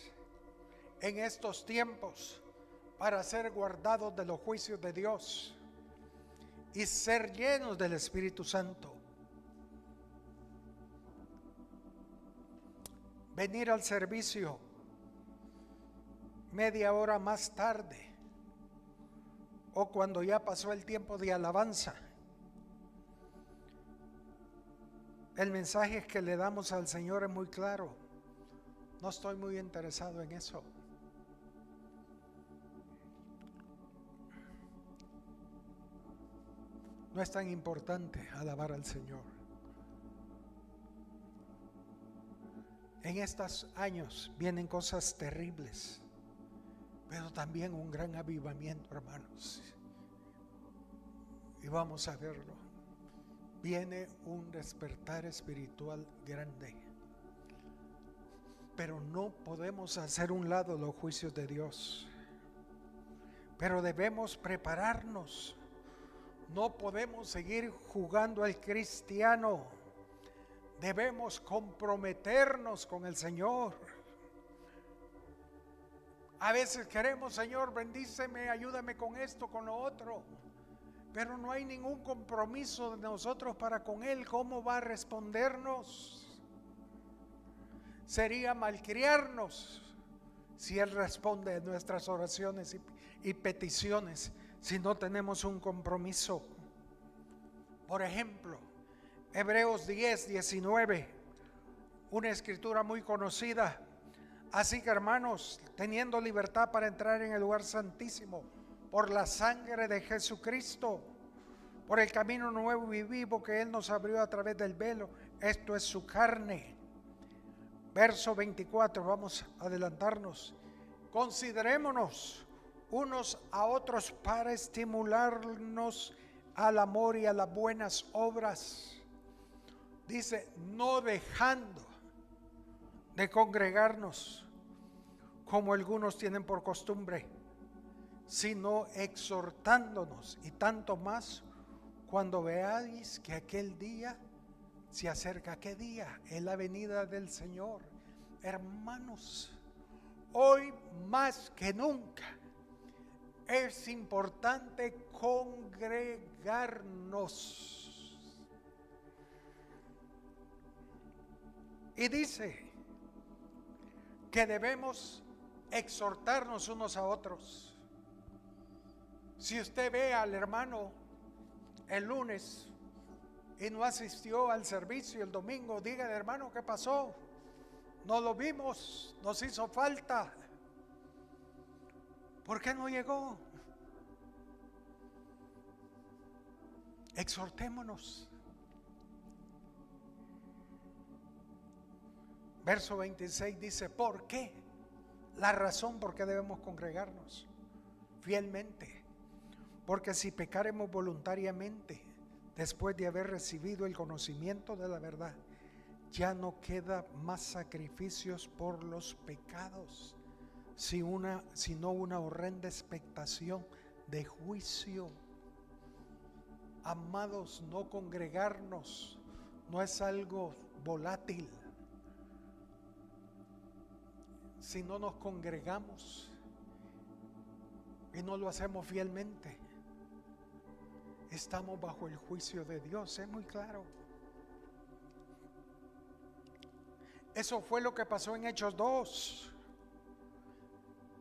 en estos tiempos para ser guardados de los juicios de Dios y ser llenos del Espíritu Santo. Venir al servicio media hora más tarde o cuando ya pasó el tiempo de alabanza. El mensaje que le damos al Señor es muy claro: no estoy muy interesado en eso. No es tan importante alabar al Señor. En estos años vienen cosas terribles, pero también un gran avivamiento, hermanos. Y vamos a verlo. Viene un despertar espiritual grande. Pero no podemos hacer un lado los juicios de Dios. Pero debemos prepararnos. No podemos seguir jugando al cristiano. Debemos comprometernos con el Señor. A veces queremos, Señor, bendíceme, ayúdame con esto, con lo otro. Pero no hay ningún compromiso de nosotros para con Él. ¿Cómo va a respondernos? Sería malcriarnos si Él responde a nuestras oraciones y peticiones si no tenemos un compromiso. Por ejemplo, Hebreos 10:19, una escritura muy conocida. Así que, hermanos, teniendo libertad para entrar en el lugar santísimo por la sangre de Jesucristo, por el camino nuevo y vivo que Él nos abrió a través del velo, esto es su carne. Verso 24, vamos a adelantarnos. Considerémonos unos a otros para estimularnos al amor y a las buenas obras. Dice, no dejando de congregarnos como algunos tienen por costumbre, sino exhortándonos, y tanto más cuando veáis que aquel día se acerca. ¿Qué día? Es la venida del Señor. Hermanos, hoy más que nunca es importante congregarnos. Y dice que debemos exhortarnos unos a otros. Si usted ve al hermano el lunes y no asistió al servicio el domingo, dígale, hermano, ¿qué pasó? No lo vimos, nos hizo falta. ¿Por qué no llegó? Exhortémonos. Verso 26 dice, ¿por qué? La razón por qué debemos congregarnos fielmente. Porque si pecaremos voluntariamente, después de haber recibido el conocimiento de la verdad, ya no queda más sacrificios por los pecados, sino una horrenda expectación de juicio. Amados, no congregarnos no es algo volátil. Si no nos congregamos y no lo hacemos fielmente, estamos bajo el juicio de Dios, es muy claro. Eso fue lo que pasó en Hechos 2.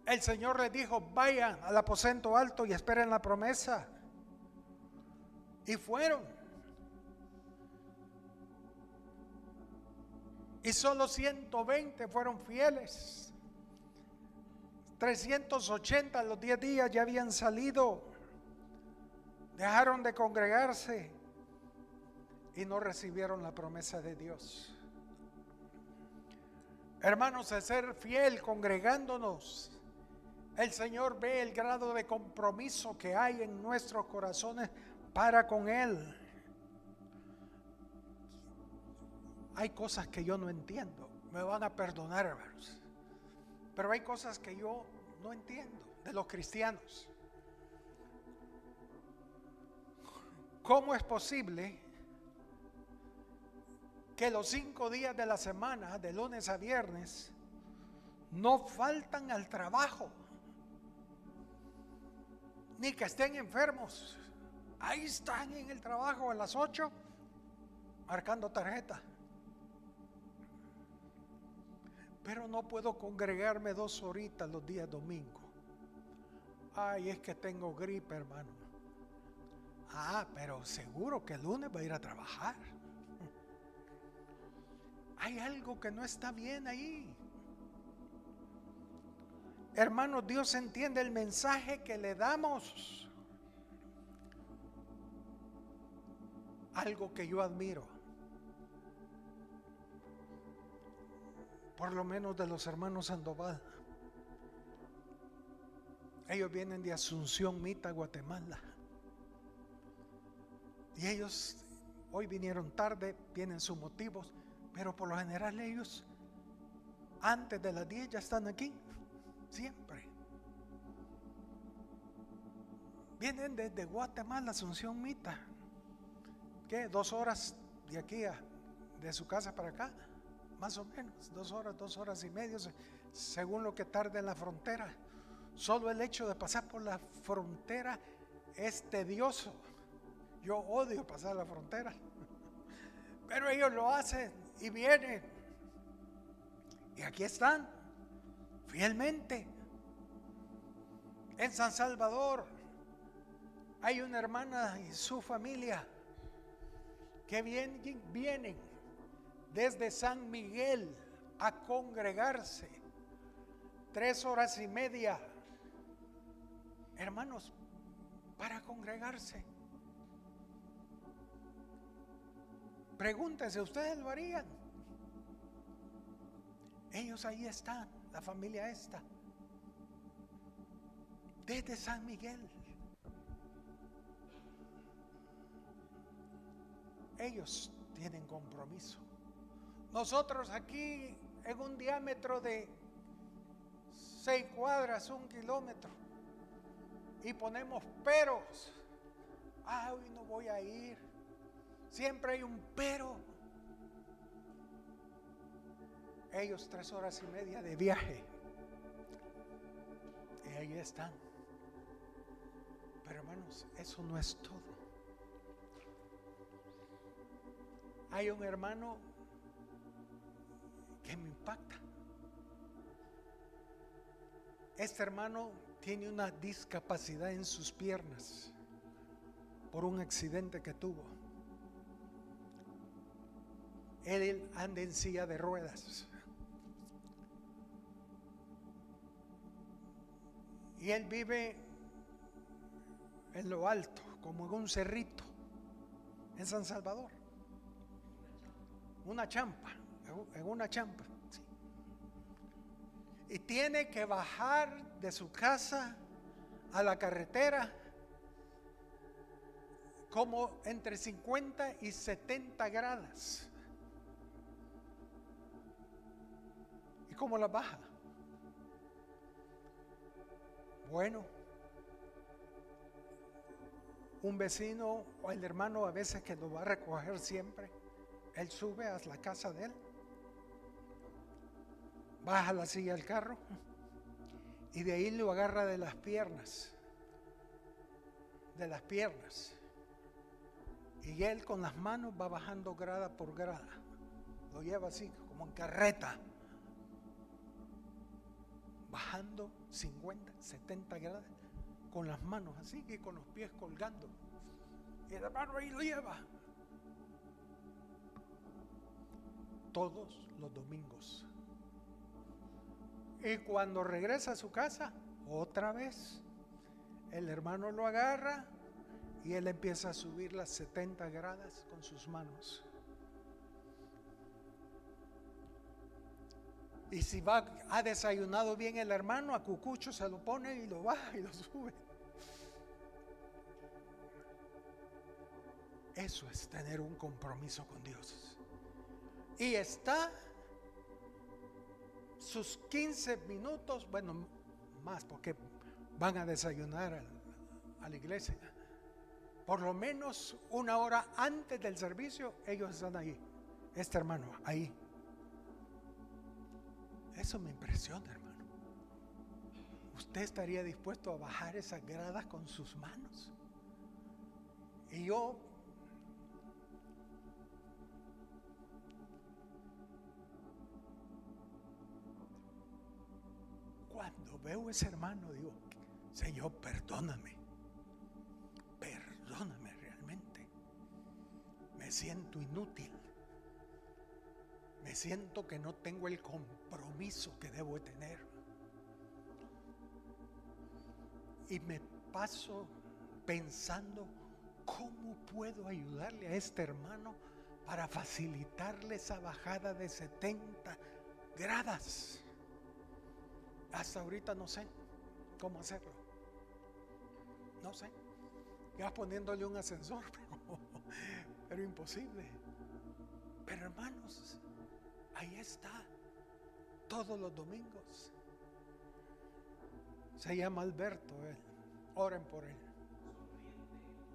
El Señor les dijo, vayan al aposento alto y esperen la promesa. Y fueron. Y solo 120 fueron fieles. 380 en los 10 días ya habían salido. Dejaron de congregarse y no recibieron la promesa de Dios. Hermanos, de ser fiel congregándonos, el Señor ve el grado de compromiso que hay en nuestros corazones para con Él. Hay cosas que yo no entiendo, me van a perdonar, hermanos, pero hay cosas que yo no entiendo de los cristianos. ¿Cómo es posible que los 5 días de la semana, de lunes a viernes, no faltan al trabajo? Ni que estén enfermos. Ahí están en el trabajo a las 8, marcando tarjeta. Pero no puedo congregarme 2 horitas los días domingo. Ay, es que tengo gripe, hermano. Ah, pero seguro que el lunes va a ir a trabajar. Hay algo que no está bien ahí. Hermanos, Dios entiende el mensaje que le damos. Algo que yo admiro. por lo menos de los hermanos Sandoval. Ellos vienen de Asunción, Mita, Guatemala. Y ellos hoy vinieron tarde, tienen sus motivos, pero por lo general ellos antes de las 10 ya están aquí, siempre. Vienen desde Guatemala, Asunción, Mita. ¿Qué? 2 horas de aquí de su casa para acá, más o menos, 2 horas y media, según lo que tarde en la frontera. Solo el hecho de pasar por la frontera es tedioso. Yo odio pasar la frontera, pero ellos lo hacen y vienen. Y aquí están, fielmente. En San Salvador hay una hermana y su familia que vienen desde San Miguel a congregarse 3 horas y media, hermanos, para congregarse. Pregúntense, ¿ustedes lo harían? Ellos ahí están, la familia esta, desde San Miguel. Ellos tienen compromiso. Nosotros aquí en un diámetro de 6 cuadras, 1 kilómetro, y ponemos peros. Hoy no voy a ir. Siempre hay un pero. Ellos 3 horas y media de viaje. Y ahí están. Pero hermanos, eso no es todo. Hay un hermano que me impacta. Este hermano tiene una discapacidad en sus piernas por un accidente que tuvo. Él anda en silla de ruedas. Y él vive en lo alto, como en un cerrito, en San Salvador. Una champa, en una champa. Sí. Y tiene que bajar de su casa a la carretera como entre 50 y 70 gradas. ¿Y cómo la baja? Bueno, un vecino o el hermano a veces que lo va a recoger siempre, él sube a la casa de él, baja la silla del carro y de ahí lo agarra de las piernas. Y él con las manos va bajando grada por grada. Lo lleva así como en carreta, bajando 50, 70 grados con las manos así y con los pies colgando. Y el hermano ahí lo lleva. Todos los domingos. Y cuando regresa a su casa, otra vez, el hermano lo agarra y él empieza a subir las 70 gradas con sus manos. Y si ha desayunado bien el hermano, a cucucho se lo pone y lo baja y lo sube. Eso es tener un compromiso con Dios. Y está sus 15 minutos, bueno, más porque van a desayunar a la iglesia. Por lo menos 1 hora antes del servicio, ellos están ahí. Este hermano, ahí. Eso me impresiona, hermano. ¿Usted estaría dispuesto a bajar esas gradas con sus manos? Y yo, cuando veo a ese hermano, digo, Señor, perdóname realmente. Me siento inútil. Me siento que no tengo el compromiso que debo de tener. Y me paso pensando cómo puedo ayudarle a este hermano para facilitarle esa bajada de 70 gradas. Hasta ahorita no sé cómo hacerlo. No sé. Ya poniéndole un ascensor, pero imposible. Pero hermanos, ahí está. Todos los domingos. Se llama Alberto él. Oren por él.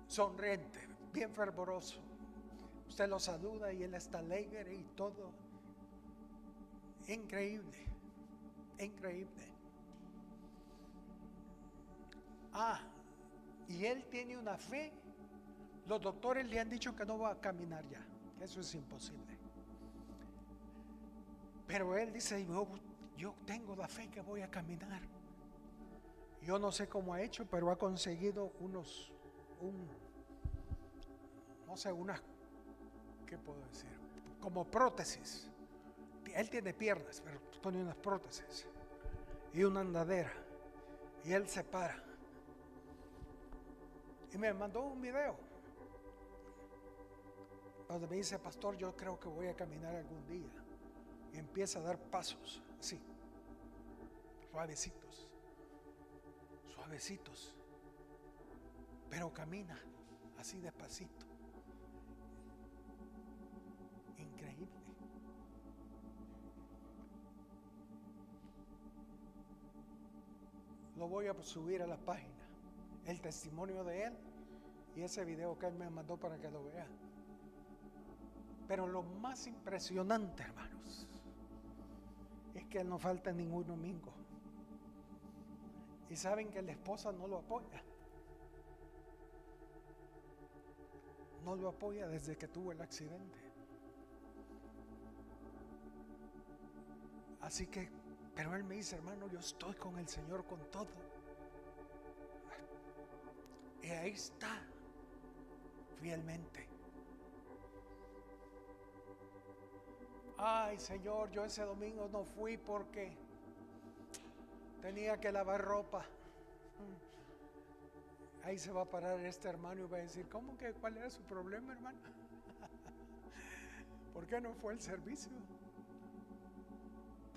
Sonriente, bien fervoroso. Usted lo saluda y él está alegre y todo. Increíble. Increíble. Y él tiene una fe. Los doctores le han dicho que no va a caminar ya. Eso es imposible. Pero él dice, yo tengo la fe que voy a caminar. Yo no sé cómo ha hecho, pero ha conseguido ¿qué puedo decir? Como prótesis. Él tiene piernas, pero pone unas prótesis y una andadera. Y él se para. Y me mandó un video donde me dice, pastor, yo creo que voy a caminar algún día. Y empieza a dar pasos, así, suavecitos, suavecitos. Pero camina así despacito. Increíble. Lo voy a subir a la página. El testimonio de él y ese video que él me mandó para que lo vea. Pero lo más impresionante, hermanos, es que él no falta ningún domingo. Y saben que la esposa no lo apoya. No lo apoya desde que tuvo el accidente. Así que, pero él me dice, hermano, yo estoy con el Señor con todo. Y ahí está, fielmente. Ay, Señor, yo ese domingo no fui porque tenía que lavar ropa. Ahí se va a parar este hermano y va a decir, ¿cómo que cuál era su problema, hermano? ¿Por qué no fue al servicio?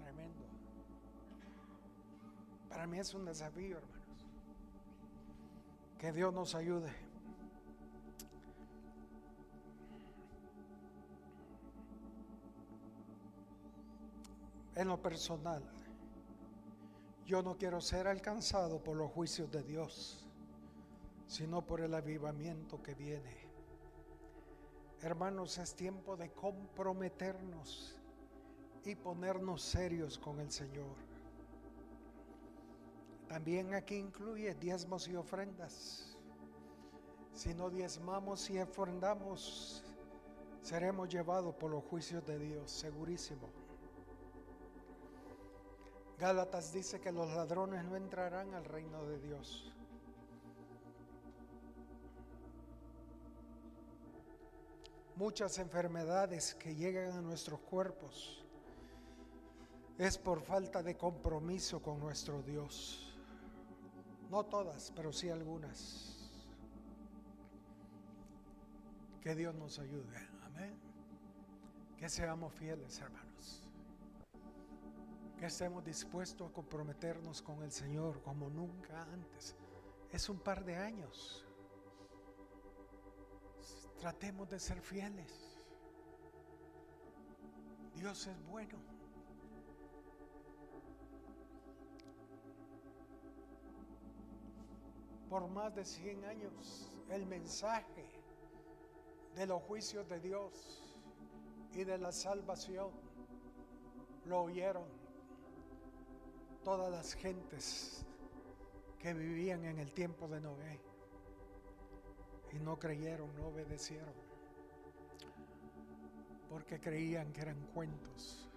Tremendo. Para mí es un desafío, hermanos. Que Dios nos ayude. En lo personal, yo no quiero ser alcanzado por los juicios de Dios, sino por el avivamiento que viene. Hermanos, es tiempo de comprometernos y ponernos serios con el Señor. También aquí incluye diezmos y ofrendas. Si no diezmamos y ofrendamos, seremos llevados por los juicios de Dios, segurísimo. Gálatas dice que los ladrones no entrarán al reino de Dios. Muchas enfermedades que llegan a nuestros cuerpos es por falta de compromiso con nuestro Dios. No todas, pero sí algunas. Que Dios nos ayude. Amén. Que seamos fieles, hermanos. Que estemos dispuestos a comprometernos con el Señor como nunca antes. Es un par de años. Tratemos de ser fieles. Dios es bueno. Por más de 100 años, el mensaje de los juicios de Dios y de la salvación lo oyeron todas las gentes que vivían en el tiempo de Noé y no creyeron, no obedecieron, porque creían que eran cuentos.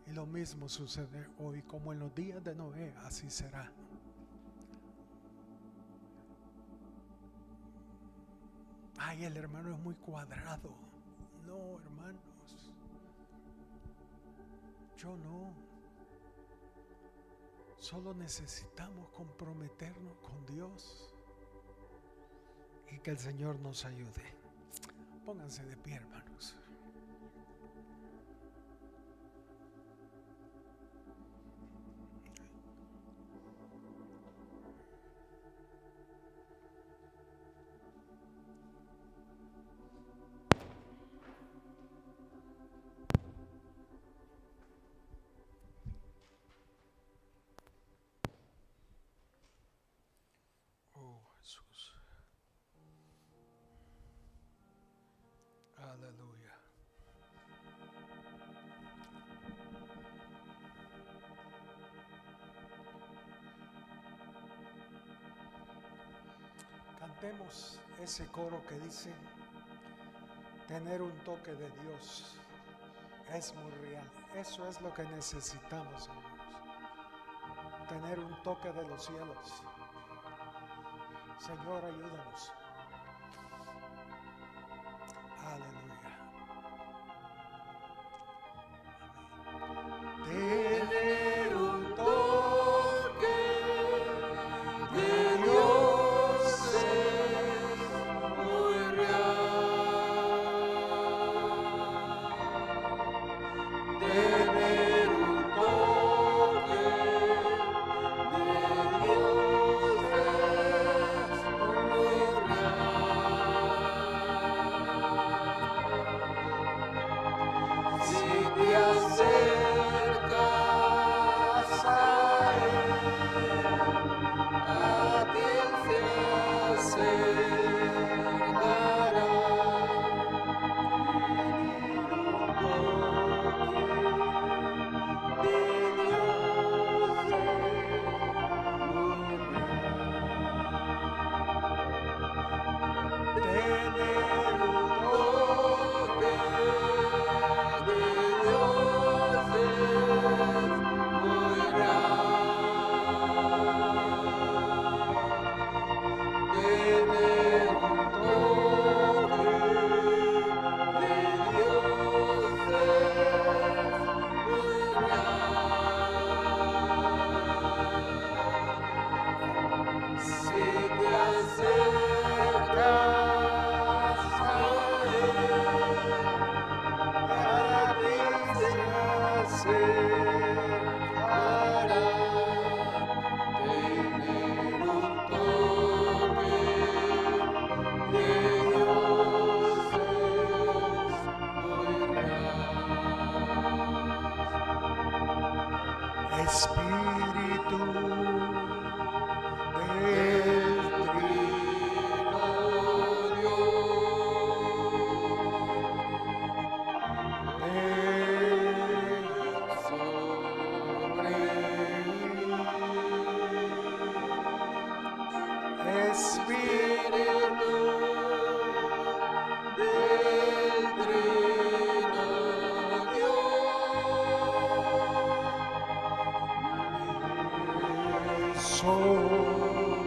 Y lo mismo sucede hoy, como en los días de Noé, así será. Ay, el hermano es muy cuadrado. No, hermanos, yo no. Solo necesitamos comprometernos con Dios y que el Señor nos ayude. Pónganse de pie, hermanos. Aleluya. Cantemos ese coro que dice: tener un toque de Dios es muy real. Eso es lo que necesitamos, hermanos. Tener un toque de los cielos. Señor, ayúdanos. Aleluya. Amén. Tener un toque de Dios es muy real. Tener un toque de Dios es muy real. Si te acercas a Él, a ti se acercará. Espíritu del Trino Dios, ven sobre mí. Espíritu del Trino Dios, sobre mí.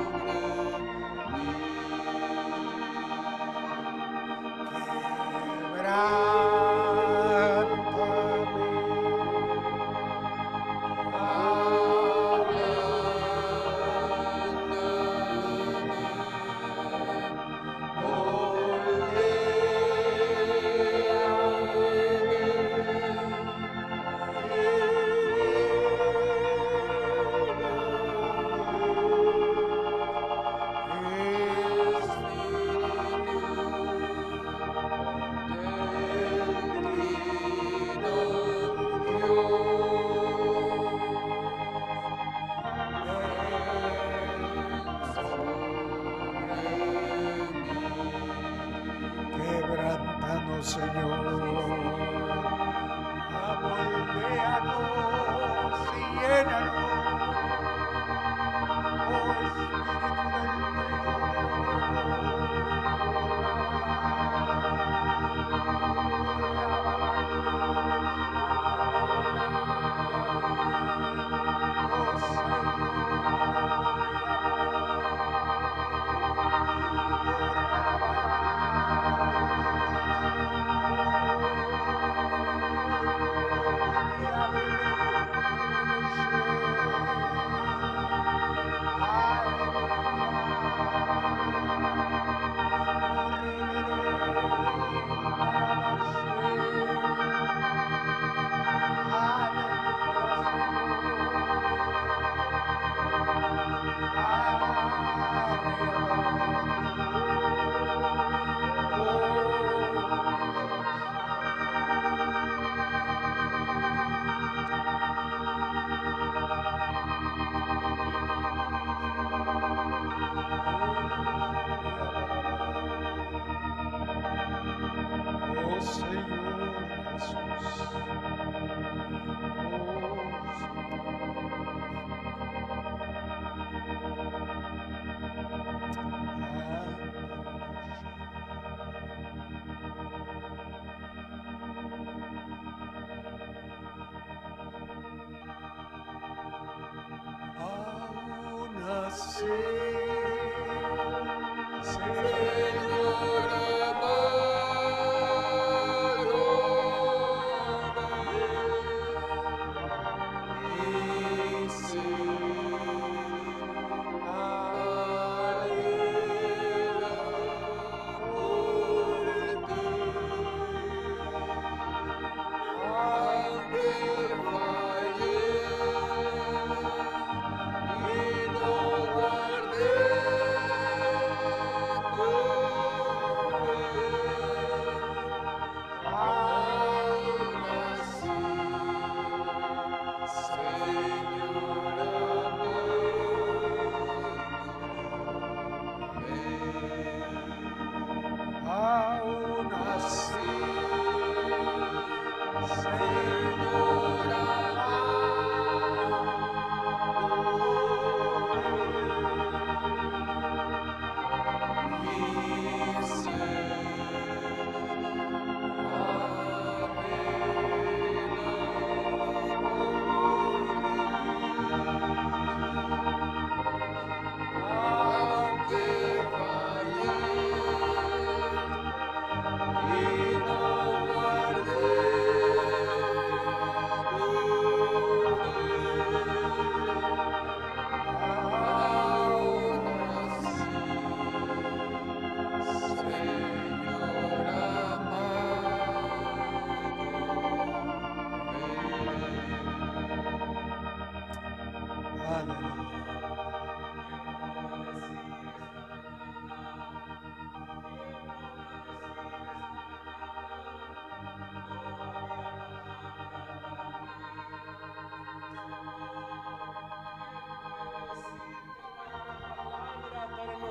Quebrántame,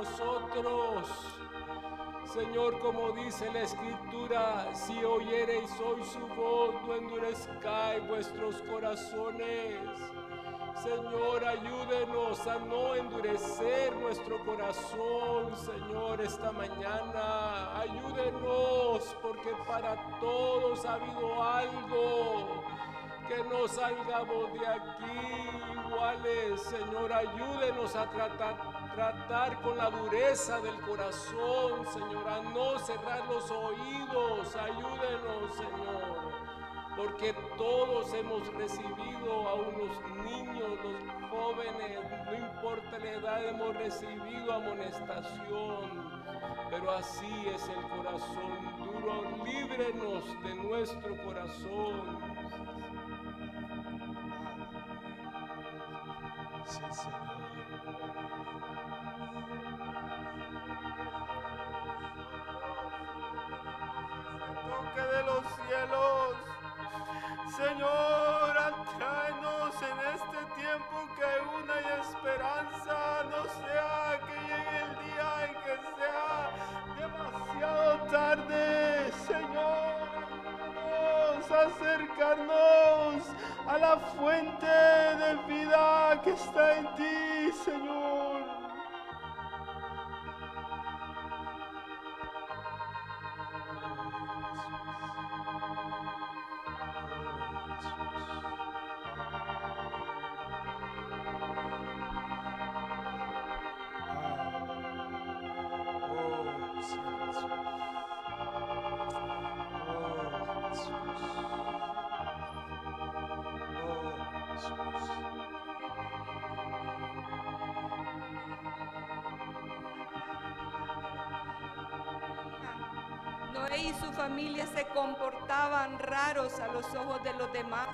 Nosotros, Señor, como dice la Escritura, si oyereis hoy su voz, no endurezcáis vuestros corazones. Señor, ayúdenos a no endurecer nuestro corazón, Señor, esta mañana. Ayúdenos, porque para todos ha habido algo. Que no salgamos de aquí iguales, Señor. Ayúdenos a tratar con la dureza del corazón, Señor, a no cerrar los oídos. Ayúdenos, Señor, porque todos hemos recibido, aún los niños, los jóvenes, no importa la edad, hemos recibido amonestación, pero así es el corazón duro. Líbrenos de nuestro corazón. Sí, Señor. Toque de los cielos, Señor, atráenos en este tiempo que aún hay esperanza. No sea que llegue el día en que sea demasiado tarde, Señor. Ayúdanos a acercarnos a la fuente de vida que está en ti, Señor. Noé y su familia se comportaban raros a los ojos de los demás,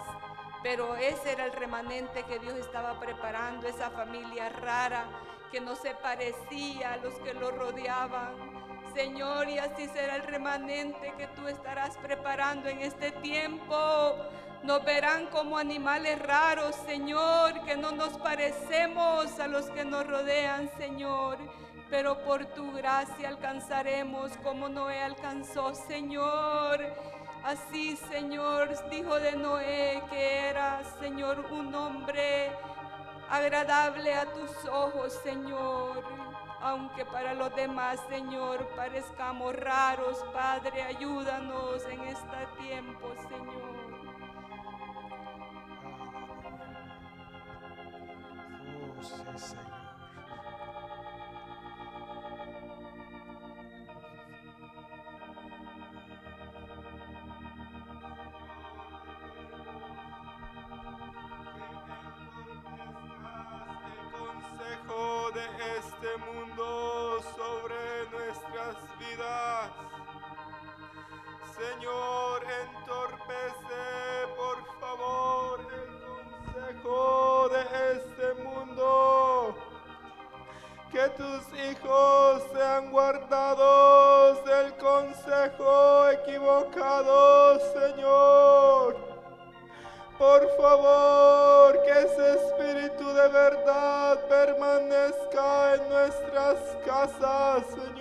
pero ese era el remanente que Dios estaba preparando, esa familia rara que no se parecía a los que lo rodeaban. Señor, y así será el remanente que tú estarás preparando en este tiempo. Nos verán como animales raros, Señor, que no nos parecemos a los que nos rodean, Señor. Pero por tu gracia alcanzaremos como Noé alcanzó, Señor. Así, Señor, dijo de Noé que era, Señor, un hombre agradable a tus ojos, Señor. Aunque para los demás, Señor, parezcamos raros, Padre, ayúdanos en este tiempo, Señor. Oh, sí, Señor. este mundo sobre nuestras vidas. Señor, entorpece por favor el consejo de este mundo. Que tus hijos sean guardados del consejo equivocado, Señor. Por favor, que ese espíritu de verdad permanezca en nuestras casas, Señor.